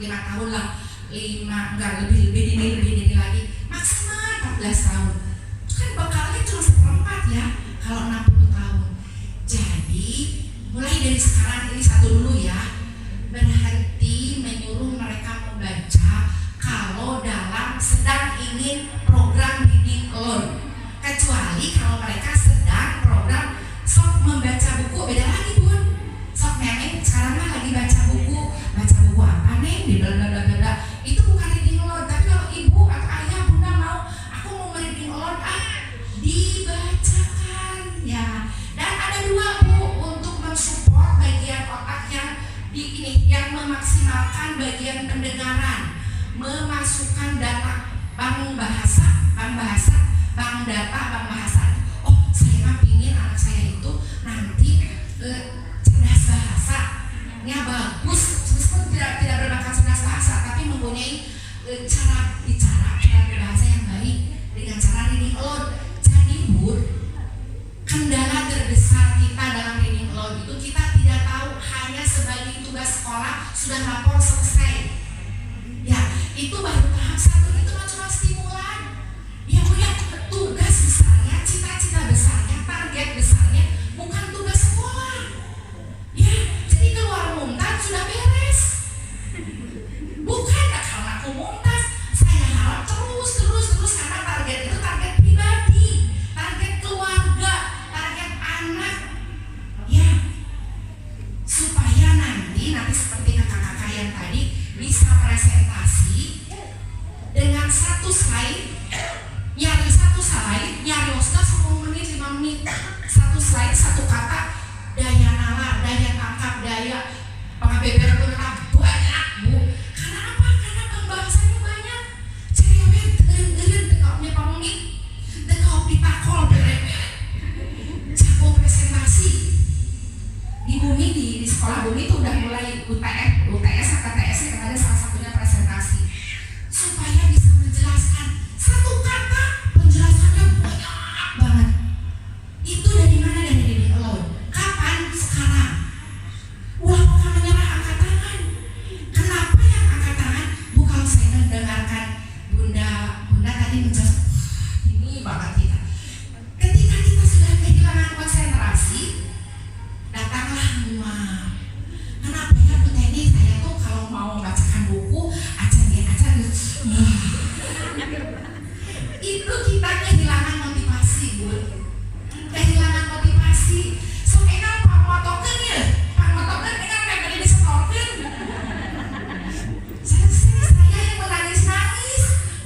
tahun lah. 5 enggak lebih ini lagi. Maksimal 14 tahun. Kan bekalnya cuma 1/4 ya kalau 60 tahun. Jadi mulai dari sekarang ini satu dulu ya, berhenti menyuruh mereka membaca kalau sedang ingin program reading alone. Kecuali kalau mereka sedang program sok membaca buku, beda lagi Bun. Sok Neneng sekarang mah lagi baca buku apa Neng? Di bla bla bla bla. Itu bukan reading alone. Tapi kalau ibu atau ayah Bunda mau, aku mau reading alone, dibacakan ya. Dan ada 2 Bu untuk mensupport bagian otak yang memaksimalkan bagian pendengaran, memasukkan data bank bahasa. Oh, saya mah pingin sudah lapor selesai. Ya, itu baru tahap 1, itu cuma stimulan. Ya punya tugas besarnya, cita-cita besarnya, target besarnya, bukan tugas sekolah. Ya, jadi keluar mumtaz sudah beres. Bukan kalau aku mumtaz, saya harap terus karena target itu target pribadi, target keluarga, target anak. Ya, supaya nanti seperti kakak-kakak yang tadi bisa presentasi dengan satu slide, nyari Oscar 10 menit, 5 menit, satu slide, satu kata, daya nalar, daya tangkap, daya pengabeber benar banyak bu. Karena apa? Karena pembahasannya banyak. Cewek dengerin dekapnya pamungit, dekap ditakol jago presentasi. Di Bumi, di sekolah Bumi itu udah mulai UTS, KTS yang ada salah satunya presentasi. Supaya bisa menjelaskan satu kata, penjelasannya banyak banget. Itu dari mana? Dari diri lo. Kapan? Sekarang. Wah, bukan menyerah, angkat tangan. Kenapa yang angkat tangan? Bu, kalau saya mendengarkan Bunda tadi menjelaskan, ini banget kita. Ketika kita sudah kehilangan konsentrasi, datanglah mual. Kenapa ya Bu Teni? Saya tuh kalau mau membacakan buku, acan itu kita kehilangan motivasi Bu. Kehilangan motivasi. So enak Pak motoken enak kayak disetorkan. Saya yang menangis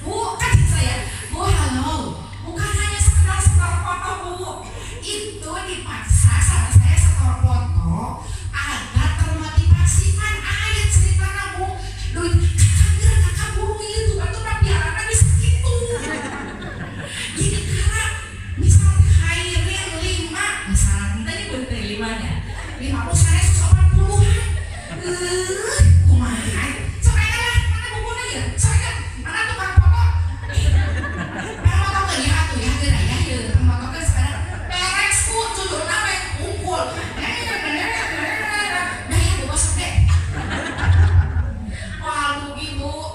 Bu, kan saya, Bu halo, bukan hanya sekedar setor foto Bu, itu dipaksa sama saya setor foto agar termotivasi. Kan ayat cerita Bu, kakak buru itu kan tuh biar bisa gitu. Jadi karena misalnya hairin 5, misalnya tadi bentar 5-nya 50 saya 80-an. Kumaha sampai lah mana bukunya ya? Saya mana tukang foto? Mana foto ke ya atuh ya geura ya tukang foto ke sekarang beres ku judulna we unggul. Daya bos deh.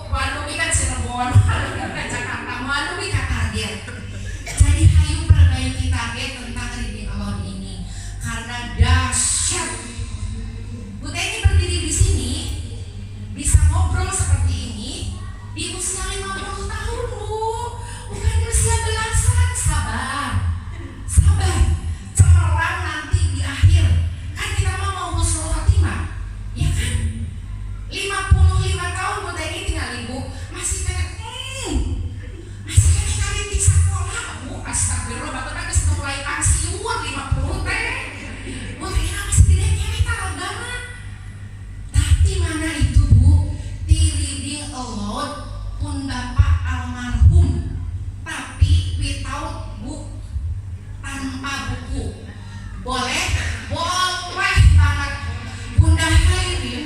Waduh kan Cirebon, Jakarta, waduh kan target. Jadi hayu perbaiki target tentang reading alone ini karena dahsyat. Bu Teni berdiri di sini bisa ngobrol seperti ini di usia 50 tahun Bu, bukan di usia belasan. Sabar, cemerlang nanti di akhir. Kan kita mau husnul khotimah, ya kan? 55 tahun Bu Teni tinggal Ibu masih kayak di sekolah Bu. Astagfirullah, bapak kan sudah mulai pensiun 50 teh. Bu Teni masih tidak nyari agama. Tapi mana itu Bu? Di reading alone pun bapak almarhum, tapi without book, tanpa buku. Boleh banget. Bunda Hairin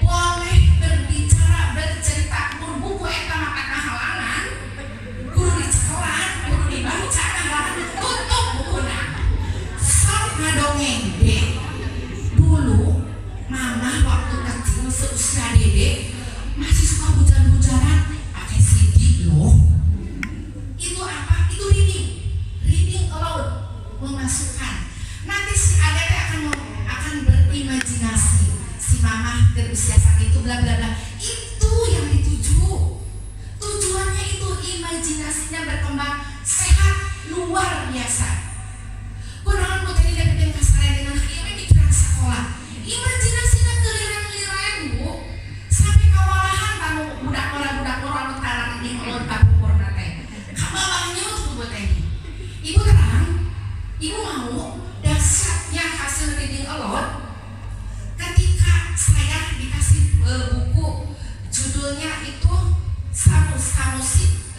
boleh berbicara, bercerita, berbuku eta maka halangan, guru dicekelan, guru dibaca halangan, tutup bukuna. Sok ngadongeng deh. Dulu mama waktu kecil seusia Dede masih suka hujan-hujanan pakai CD loh. Itu apa? Itu reading aloud, memasukkan. Nanti si Adek akan berimajinasi. Si mama berusia saat itu bla bla bla. Itu yang dituju. Tujuannya itu imajinasinya berkembang sehat luar biasa. Kunaon Bu Teni dapetin kasarnya dengan ini pikiran sekolah. Imajinasinya kelirang-lirang Bu. Sampai kewalahan tamu budak-budak anu tarang di mulut kapupurna teh. Kabalahnya tuh Bu Teni. Ibu terang, Ibu mau dahsyatnya hasil reading alone. Ketika saya dikasih buku judulnya itu Samusi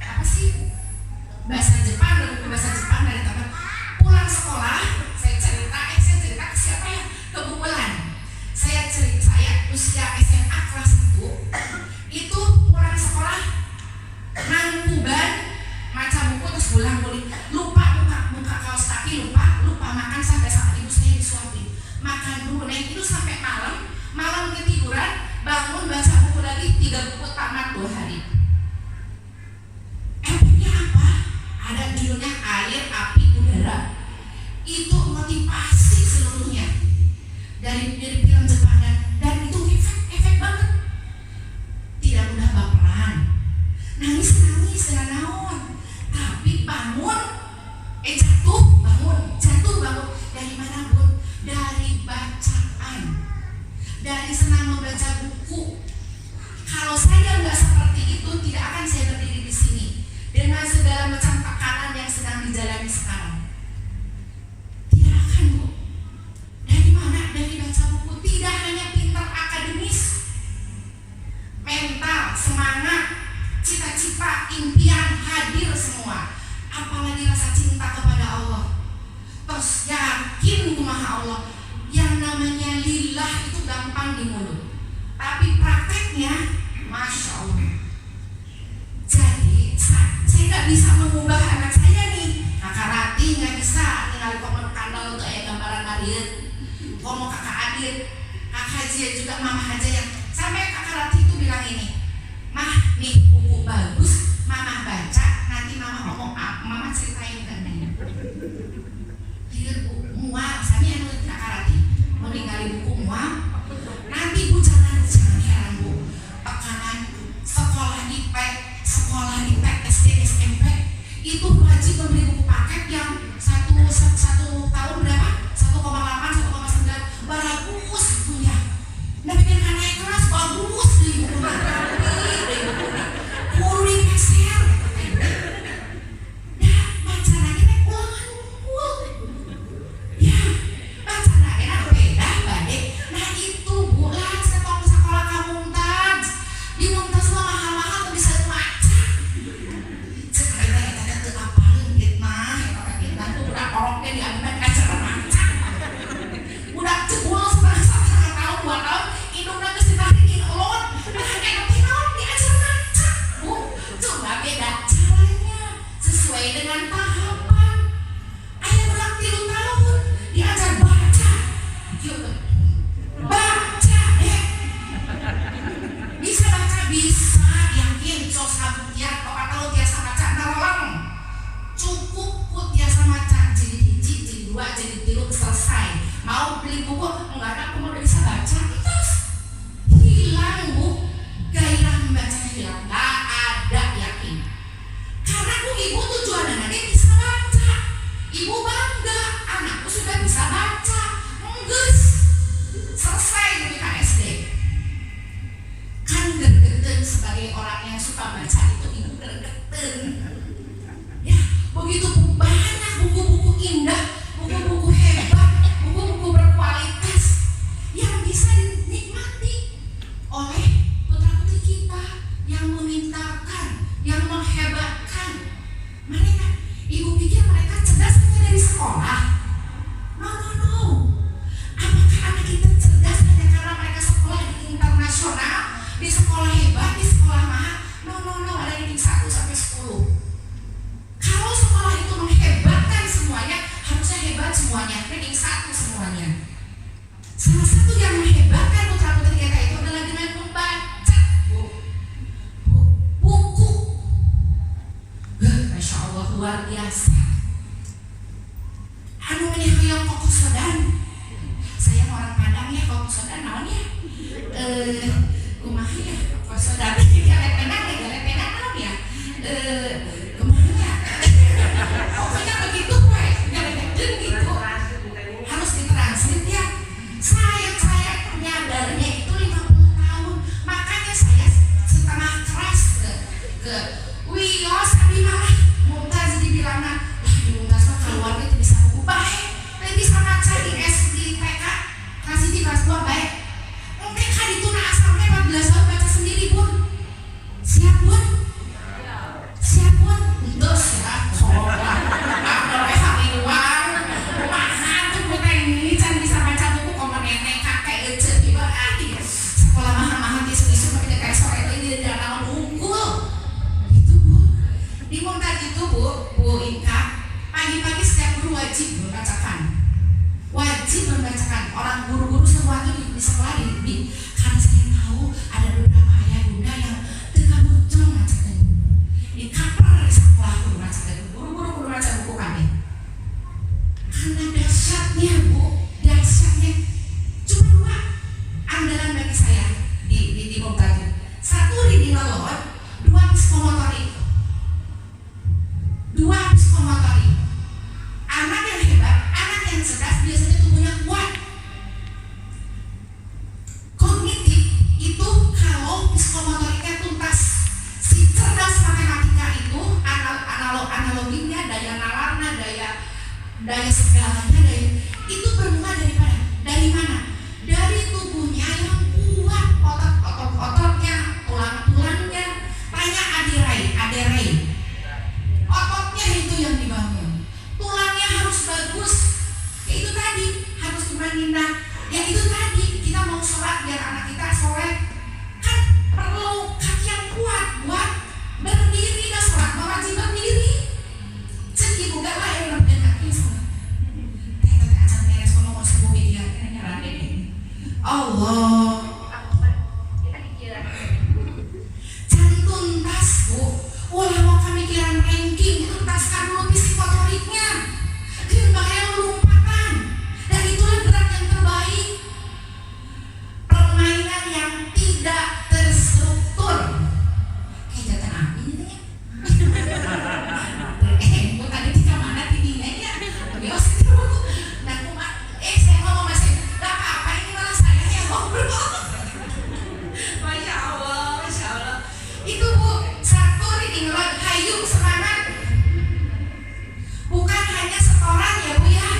apa sih bahasa Jepang, buku bahasa Jepang dari teman. Pulang sekolah saya cerita ke siapa ya? Ke Bu Bulan. Saya usia SMA kelas 1 itu pulang sekolah nangkuban maca buku terus pulang lupa buka kaos kaki, lupa makan sampai saat ibu saya disuapin. Makan dulu, naik itu sampai malam ketiduran, bangun baca buku lagi, 3 buku tamat 2 hari. Efeknya apa? Ada judulnya Air, Api, Udara. Itu motivasi seluruhnya dari film Jepang, dan itu efek banget. Tidak mudah baperan, nangis dengan naon, tapi bangun, jatuh bangun dari mana pun, dari bacaan, dari senang membaca buku. Kalau saya nggak seperti itu, tidak akan saya berdiri di sini dengan segala macam tekanan yang sedang dijalani sekarang. Tidak akan, Bu. Dari mana? Dari baca buku. Tidak hanya pintar akademis, mental, semangat, cita-cita, impian hadir semua. Apalagi rasa cinta kepada Allah. Terus yakin kumaha Allah. Yang namanya lillah itu gampang di mulut, tapi prakteknya Masya Allah. Jadi saya nggak bisa mengubah anak saya nih. Kakak Rati nggak bisa tinggal komen kanal untuk gambaran Mariet. Ngomong kakak Adit, kakak Jia juga, mama aja yang sampai kakak Rati itu bilang ini, mah nih buku bagus, mama baca, nanti mama ngomong apa, mama ceritain kan nih. Mual, saya yang nulis kakak Rati meninggali buku mual. Nanti Bu jangan heran Bu, tekanan sekolah IPK, SD, SMP itu wajib membeli buku paket yang satu tahun berapa? 1,8, 1,9 bagus punya. Nah bikin naik kelas bagus di buku kuring peser. Nah baca lagi naik ulangan ya, baca lagi naik beda balik. Nah itu bulan setong sekolah kamu Mumtaz di Mumtaz mah mahal-mahal tuh bisa baca. Sekarang kita tuh apalin fitnah, kita tuh udah orangnya diambil acara baca. Udah jebul setengah tahun, 2 tahun, hidupnya terus dibalikin ulun. Nah kayak naon di acara baca. Bu, coba beda caranya sesuai dengan tahapan. Ayah udah 3 tahun diajar baca. Gitu. Baca deh. Bisa baca, bisa, yakin, coba buktian, kalau biasa baca, nolong. Cukup ku biasa baca, jadi 1, jadi 2, jadi 3, selesai. Mau beli buku, enggak ada, aku udah bisa baca, terus hilang Bu, gairah membacanya hilang, enggak ada, yakin. Karena aku ibu tujuannya nanti bisa baca, ibu bangga, anakku sudah bisa baca, enggeus, selesai dari KSD. Kan gergeten sebagai orang yang suka baca itu ibu gergeten. Ya, begitu banyak buku-buku indah, buku-buku hebat, buku-buku berkualitas yang bisa dinikmati oleh putra-putri kita yang memintarkan, yang menghebatkan mereka. Ibu pikir mereka cerdas hanya dari sekolah? No. Apakah anak kita cerdas hanya karena mereka sekolah di internasional, di sekolah hebat, di sekolah mahal? No, ada ranking 1 sampai 10. Kalau sekolah itu menghebatkan semuanya, harusnya hebat semuanya, ranking 1 semuanya. Salah satu yang menghebatkan putra-putri kita itu adalah dengan membaca buku. Masya Allah, luar biasa. Anu ini hoyong Koko Sodan. Saya orang Padang ya, Koko Sodan naon ya? Kumaha ya Koko Sodan? Galepenan naon ya? Kumaha ya? Pokoknya begitu we, galepenan gitu. Harus ditranslate ya. Saya nyadarnya itu 50 tahun. Makanya saya setengah keras ke Wios tapi malah Mumtaz dibilangna, wah di Mumtaz mah keluarga itu bisa buku baik, tapi bisa baca di TK, kelas 1, kelas 2 baik. Mungkin kan itu asalnya 14 tahun baca sendiri Bun. Siap Bun? Siap Bun? Terus ya, soalnya ada hari uang, mahal tuh kita ini can bisa baca buku komen nenek kakek ece tiba sekolah mahal-mahal isu-isu tapi kayak sore ini dia naon unggul. Itu Bu. Di Mumtaz itu Bu Inka, pagi-pagi setiap guru wajib membacakan. Orang guru-guru semua itu di sekolah karena saya tahu ada karena dahsyatnya Bu, dahsyatnya. Cuma dua andalan bagi saya di Bogor. Satu reading aloud, dua psikomotorik. Anak yang hebat, anak yang cerdas biasanya tubuhnya kuat. Kognitif itu kalau psikomotoriknya tuntas. Si cerdas matematika itu analoginya, daya nalarnya, daya segalanya, itu bermula dari mana? Dari tubuhnya yang kuat, otot-ototnya, tulang-tulangnya. Tanya Ade Ray. Ototnya itu yang dibangun. Tulangnya harus bagus. Ya itu tadi, harus dimandikan. Ya itu tadi, kita mau sholat biar anak kita soleh. Kan perlu kaki yang kuat buat berdiri dan sholat, wajib berdiri. Cek ibu gak lah yang lebih kaki sholat. Tete acan beres kalau mau sembuh media nyala deh. Allah. Cari tuntas Bu. Ulah mau pemikiran ranking itu tuntaskan dulu psikomotoriknya. Jangan pakai lompatan. Dan itulah gerak yang terbaik. Permainan yang tidak terstruktur. Kayak jatah api gitu ya. Bu tadi di mana tingginya ya? Bios itu. Nah, saya ngomong masih gak apa-apa, ini malah saya yang ngobrol. Masya Allah. Itu Bu, satu reading aloud, hayu semangat. Bukan hanya setoran ya Bu ya.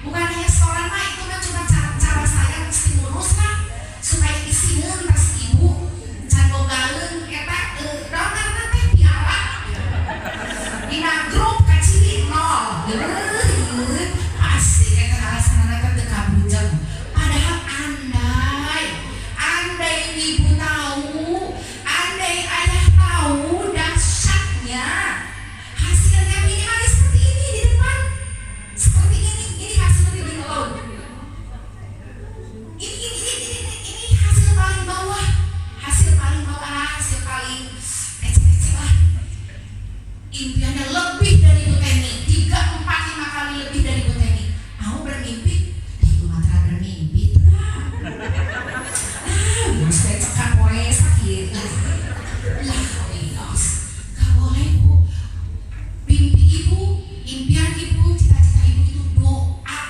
Bukan hanya setoran mah, itu kan cuma cara saya stimulus lah supaya isinin tas ibu cando galeng eta donor teh piala dina grup kacili nol asik eta alasanana teh teu kabujeng. Padahal andai ibu tahu, andai ayah tahu dahsyatnya, hasilnya minimal seperti ini di depan. Seperti ini hasil reading aloud. Ini hasil paling bawah, hasil paling kecil lah. Impiannya lebih dari Bu Teni, 3, 4, 5 kali lebih dari Bu Teni. Mau bermimpi? Ibu matra bermimpi tuh lah. Saya cekak poe sakit. Lah, Winos, gak boleh Bu. Mimpi ibu, impian ibu, cita-cita ibu itu doa.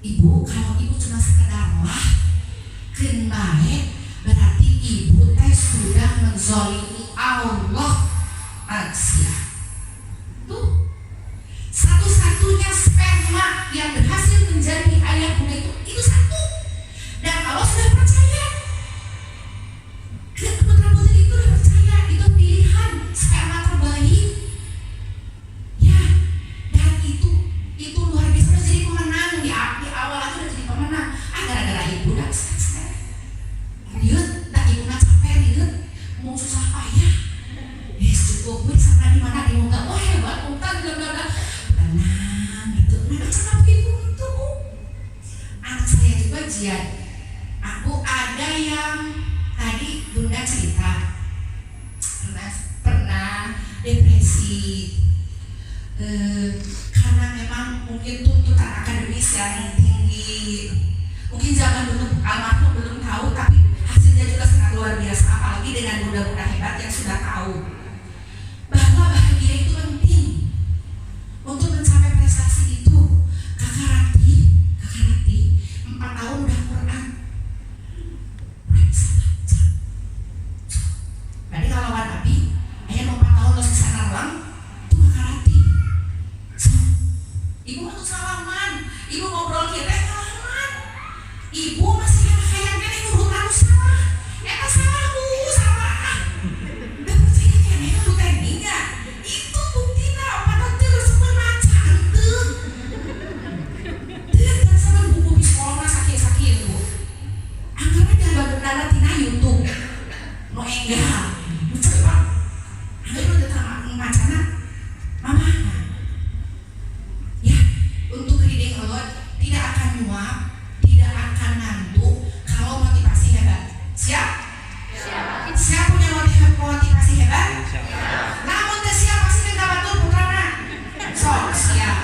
Ibu, kalau ibu cuma sekedar lah keun bae, berarti ibu teh sudah menzalimi Allah. Aksia. Tuh, satu-satunya sperma yang berhasil menjadi ayah bunda itu satu. Dan Allah sudah percaya. Putra putri itu sudah percaya, itu pilihan sperma terbaik. Ya, dan itu luar biasa, udah jadi pemenang di awal aja udah jadi pemenang. Gara-gara ibu dan lihat, tak ibu nak capek lihat, mau susah payah. Yes, cukup gue sampai di mana dia enggak, wah hebat, untan bla tenang gitu. Nah, kenapa begitu itu? Anak saya juga Jian. Aku ada yang tadi bunda cerita pernah depresi. Karena memang mungkin tuntutan akademis yang tinggi. Mungkin zaman dulu almarhum belum tahu, tapi hasilnya juga sangat luar biasa. Apalagi dengan bunda-bunda hebat yang sudah tahu bahwa bahagia itu penting untuk mencapai prestasi itu. Kakak Rati 4 tahun udah Quran. Jadi kalau lawan Abi, ayah 4 tahun lo bisa nalang, itu Kakak Rati. Ibu waktu salaman, ibu ngobrol kita salaman. Ibu masih kayak kan ibu urut salah. Eta salah Bu, salah. Udah percaya kan ya Bu Teni enggak? Itu buktinya pada terus macam tuh. Dia kan sama buku di sekolah sakit-sakit Bu. Anggapnya jangan benar tina YouTube. No enggak. Coba. Anggap udah terang macana. Mama. Ya, untuk reading aloud tidak akan muak, tidak akan ngantuk kalau motivasi hebat. Siap? Siap punya motivasi hebat? Namun siap pasti tidak betul putrana. Sok siap.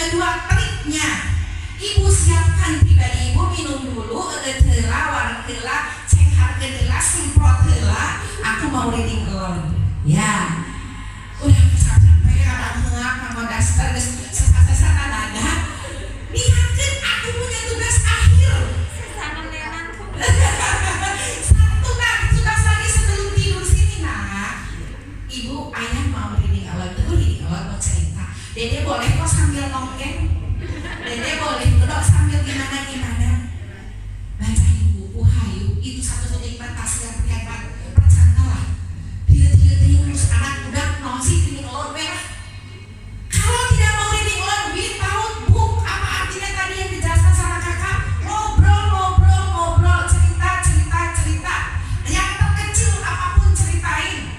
kedua triknya, ibu siapkan pribadi ibu, minum dulu, heula, wareg heula, cengharkeun heula, semprot heula, aku mau reading alone. Ya, udah capek kadang heula nganggo daster geus sesat-sesatan ada. Lihatkeun aku punya tugas akhir. Satu tugas lagi sebelum tidur sini nak. Ibu, ayah mau reading alone dulu, reading alone mau cerita. Dede boleh kok sambil nongkrong. Dede boleh duduk sambil gimana-gimana. Bacain buku hayu, itu satu-satunya investasi yang terhebat. Percandalah. Dia terus anak budak nongsi reading alone merah. Kalau tidak mau reading alone, without book, apa artinya tadi yang dijelaskan sama kakak? Ngobrol, cerita. Yang terkecil apapun ceritain.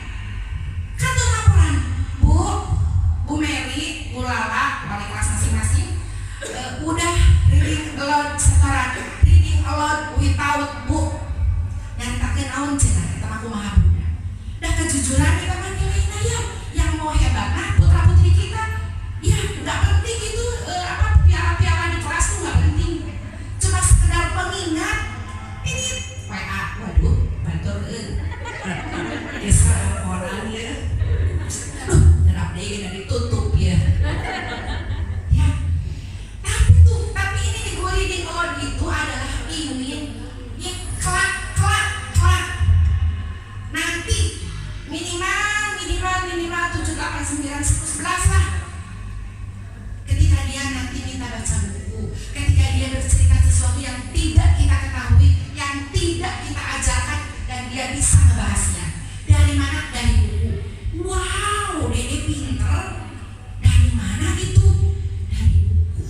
Kantor laporan, Bu Mary, Bu Lala, wali kelas masing-masing, udah reading alone sekarang, reading alone without book. Yang takkan naon cenah, eta mah kumaha bunda. Dah kejujuran kita mah nilainya ya, yang mau hebat nah putra putri kita, ya nggak penting itu piala-piala di kelas tuh nggak penting, cuma sekedar pengingat. Ini WA, waduh, bantuin. Desa orang ya. Derap deh gini ditutup ya. Ya. Tapi ini di gue reading alone itu adalah ingin ya kelak. Nanti minimal 7, 8, 9, 10, 11 lah. Ketika dia nanti minta baca buku, ketika dia bercerita sesuatu yang tidak kita ketahui, yang tidak kita ajarkan, dan dia bisa ngebahasnya. Dari mana? Dari buku. Wow, Dede pinter. Dari mana itu? Dari buku.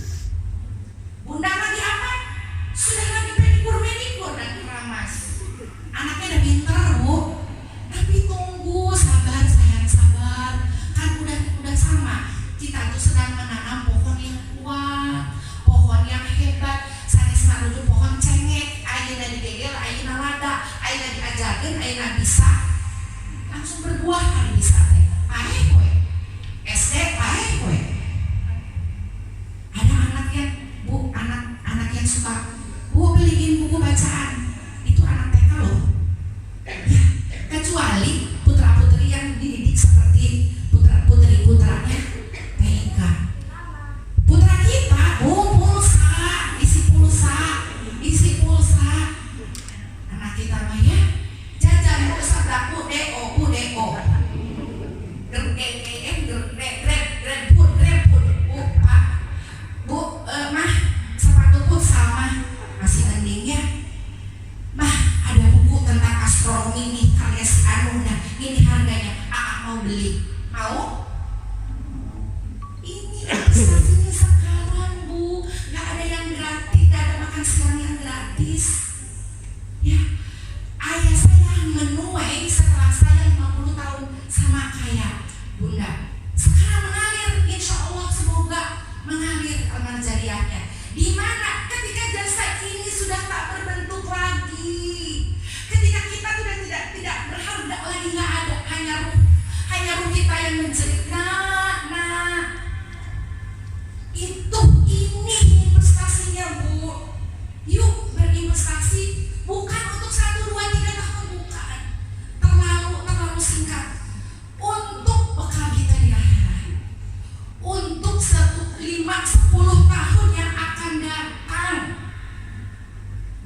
Bunda lagi apa? Sudah lagi pedikur dan keramas. Anaknya udah pinter, Bu. Tapi tunggu, sabar sayang, sabar. Kan udah sama. Kita tuh sedang menanam pohon yang kuat, pohon yang hebat. Sanes maruju pohon cengek, ayeuna digegel, ayeuna lada, ayeuna diajarkeun, ayeuna bisa. Langsung berbuah kali bisa teh. Paeh we. SD paeh we. Ada anak yang suka, Bu beliin buku bacaan. Itu anak TK loh. Ya, kecuali putra-putri yang dididik seperti putra-putranya TK. Putra kita, isi pulsa. Anak kita mah ya, jajan pulsa daku DO. Mah sepatu pun sama, masih mending ya. Mah ada buku tentang astronomi nih karya si Anu, nah ini harganya, mau beli, mau? Ini investasinya sekarang Bu, nggak ada yang gratis, nggak ada makan siang yang gratis. Ya, ayah saya menuai setelah saya 50 tahun sama kayak Bunda. Sekarang mengalir, insya Allah semoga mengalir amal jariahnya. Di mana ketika jasa ini sudah tak berbentuk lagi, ketika kita sudah tidak berharga lagi, nggak ada, hanya ruh kita yang menjerit. Nah, ini investasinya Bu. Yuk berinvestasi, bukan untuk 1, 2, 3 tahun, bukan. Terlalu singkat. Untuk bekal kita di akhirat, untuk 5-10 tahun yang akan datang,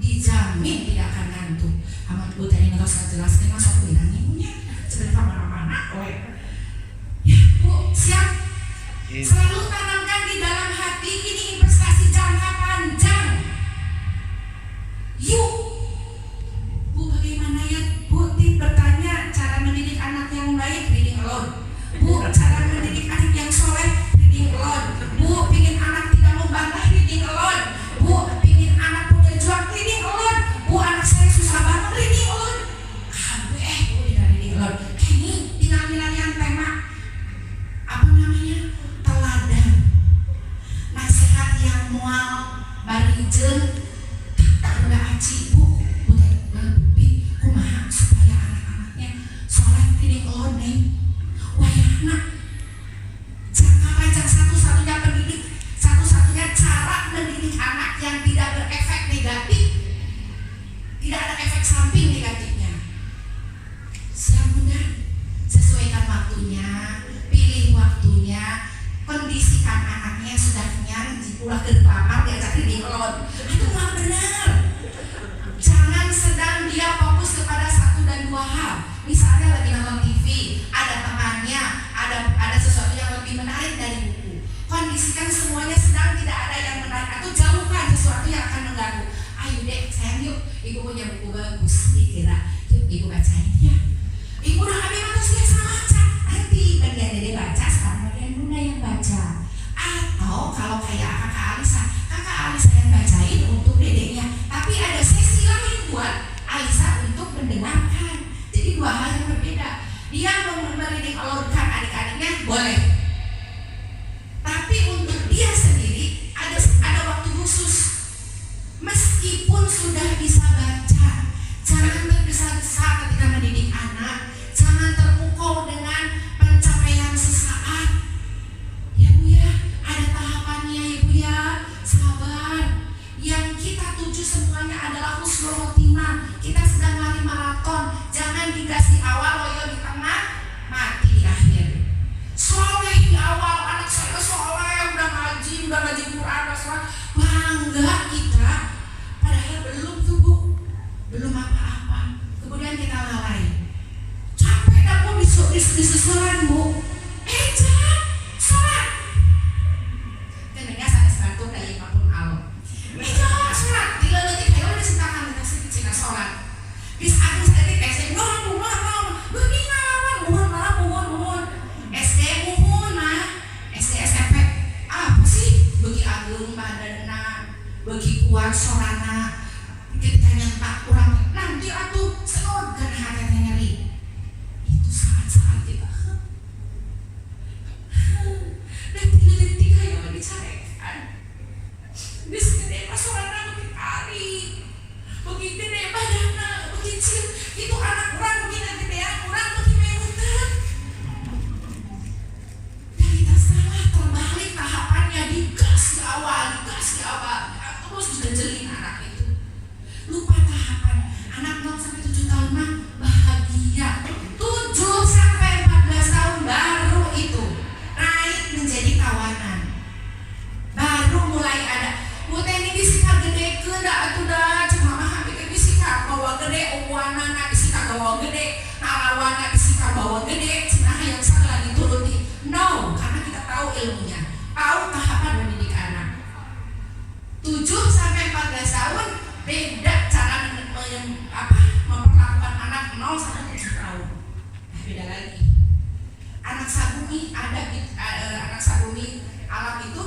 dijamin tidak akan ngantuk. Amat Bu tadi nggak usah jelaskan, masa aku bilang ibunya sebenarnya mana-mana. Ya Bu, siap. Selalu tanamkan di dalam hati, ini investasi jangka panjang. Yuk Bu, bagaimana ya Bu? Tip bertanya cara mendidik anak yang baik, reading alone. Bu, cara mendidik anak yang soleh, reading alone. Bu, pingin anak tidak membantah, reading alone. Bu, pingin anak punya juang, reading alone. Bu, anak saya susah banget, reading alone. Kabeh Bu tidak reading alone. Kayaknya tinggal milih tema apa namanya, teladan, nasihat ulah kelamar diajak reading aloud. Itu nggak benar. Jangan sedang dia fokus kepada 1 dan 2 hal. Misalnya lagi nonton TV, ada temannya, ada sesuatu yang lebih menarik dari buku. Kondisikan semuanya sedang tidak ada yang menarik atau jauhkan sesuatu yang akan mengganggu. Ayo dek, sayang yuk, ibu punya buku bagus, dikira, yuk ibu bacain ya. Ibu udah kami manusia sama baca. Nanti bagian dede baca, sekarang bagian bunda yang baca. Atau kalau kayak kakak Alisa yang bacain untuk dedeknya. Tapi ada sesi lain buat Alisa untuk mendengarkan. Jadi 2 hal yang berbeda. Dia memberi alurkan adik-adiknya boleh. Tapi untuk dia sendiri ada waktu khusus. Meskipun sudah bisa baca, jangan tergesa-gesa ketika mendidik anak. Jangan terpukau dengan pencapaian sesaat. Ya Bu ya, ada tahapannya ya Bu ya. Sabar. Yang kita tuju semuanya adalah husnul khotimah. Kita sedang lari maraton. Jangan digas di awal, loyo di tengah, mati di akhir. Soleh di awal, anak saya soleh, udah ngaji Quran, udah sholat. Bangga kita. Padahal belum tuh Bu, belum apa-apa. Kemudian kita lalai. Capek dah Bu disusulan Bu. Jangan sholat. Kenapa saya sebantu dari apapun Allah. Jangan sholat. Tiga detik ayo disentakan kita sedikit sholat. Bis aku sedikit SD mohon. Begini mohon. SD mohon mah. SD SMP apa sih? Bagi agung badanna, bagi kuat sorana. Kita nyentak kurang nanti atuh seorgan hati nyeri. Itu saat-saat kita. Dan detik ayo dicarekan. Bis gede pasorana bagi ari. Bagi gede badanna, bagi cil. Itu anak orang begini gedean orang bagi meuteun. Dan kita salah terbalik tahapannya digas di awal. Terus dijelin anak itu. Lupa tahapan. Anak 0 sampai 7 tahun mah bahagia. 7 sampai 14 tahun baru itu naik menjadi kawanan. Baru mulai ada. Mute ini bisika gede ke da atuh da cek mama bikin bisika bawa gede ukuanana bisika bawa gede narawana bisika bawa gede cenah yang salah dituruti. No, karena kita tahu ilmunya. Tahu tahapan mendidik anak. 7 sampai 14 tahun beda cara memperlakukan anak 0 sampai 7 tahun. Beda lagi. Anak sabuni anak sabuni alam itu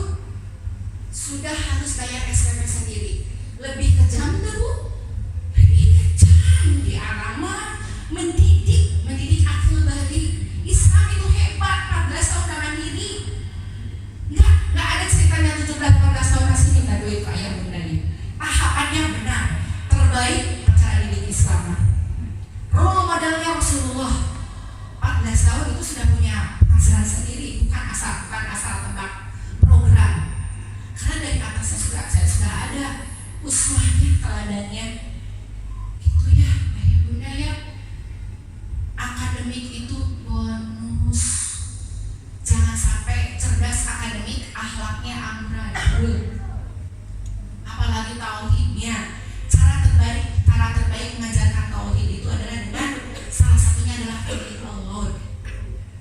sudah harus bayar SPP sendiri. Lebih kejam tuh Bu. Lebih kejam di alam mendidik akil balik. Islam itu hebat, 14 tahun udah mandiri. Nggak ada ceritanya 17-18 tahun masih minta duit ke ayah bundanya. Tahapannya benar, terbaik cara didik Islam. Role modelnya Rasulullah 14 tahun itu sudah punya penghasilan sendiri, bukan asal tebak program. Karena dari atasnya sudah ada uswahnya, teladannya. Gitu ya, ayah bunda ya. Akademik itu bonus. Jangan sampai cerdas akademik, akhlaknya amburadul. Apalagi tauhidnya. Cara terbaik mengajarkan tauhid itu adalah dengan salah satunya adalah tauhid Allah.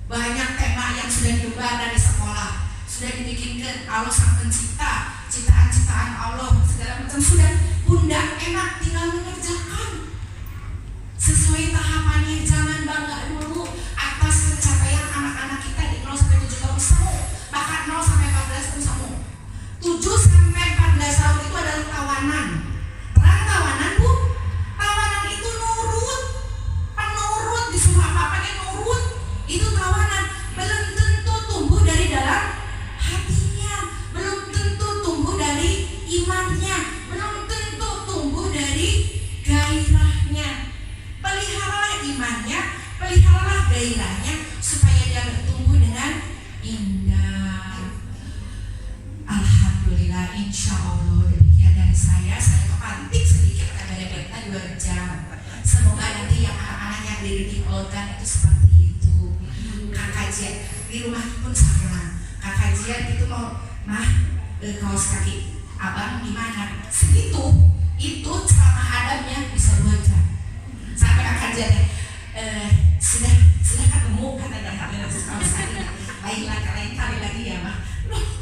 Banyak tema yang sudah diubah dari sekolah, sudah dibikinkan Allah sang pencipta, ciptaan-ciptaan Allah segala macam sudah. Bunda enak tinggal mengerjakan sesuai tahapannya. Jangan bangga dulu atas pencapaian anak-anak kita di 0 sampai 7 tahun semu, bahkan 0 sampai 14 tahun semu. 7 sampai 14 tahun itu adalah tawanan. Terang tawanan Bu. Tawanan itu nurut. Penurut disuruh apa-apa dia nurut. Itu tawanan. Belum tentu tumbuh dari dalam hatinya. Belum tentu tumbuh dari imannya. Belum tentu tumbuh dari gairahnya. Peliharalah imannya, peliharalah gairahnya supaya dia bertumbuh dengan indah. Alhamdulillah, insya Allah demikian dari saya kepantik sedikit karena kita 2 jam. Semoga nanti yang anak-anak yang dididik Olgan itu seperti itu. Kakak Jian di rumah pun sama. Kakak Jian itu mau mah kaos kaki abang gimana segitu itu ceramah Adamnya bisa 2 jam sampai akan jadi sudah ketemu kata kaos kaki baiklah kalian kali lagi ya mah loh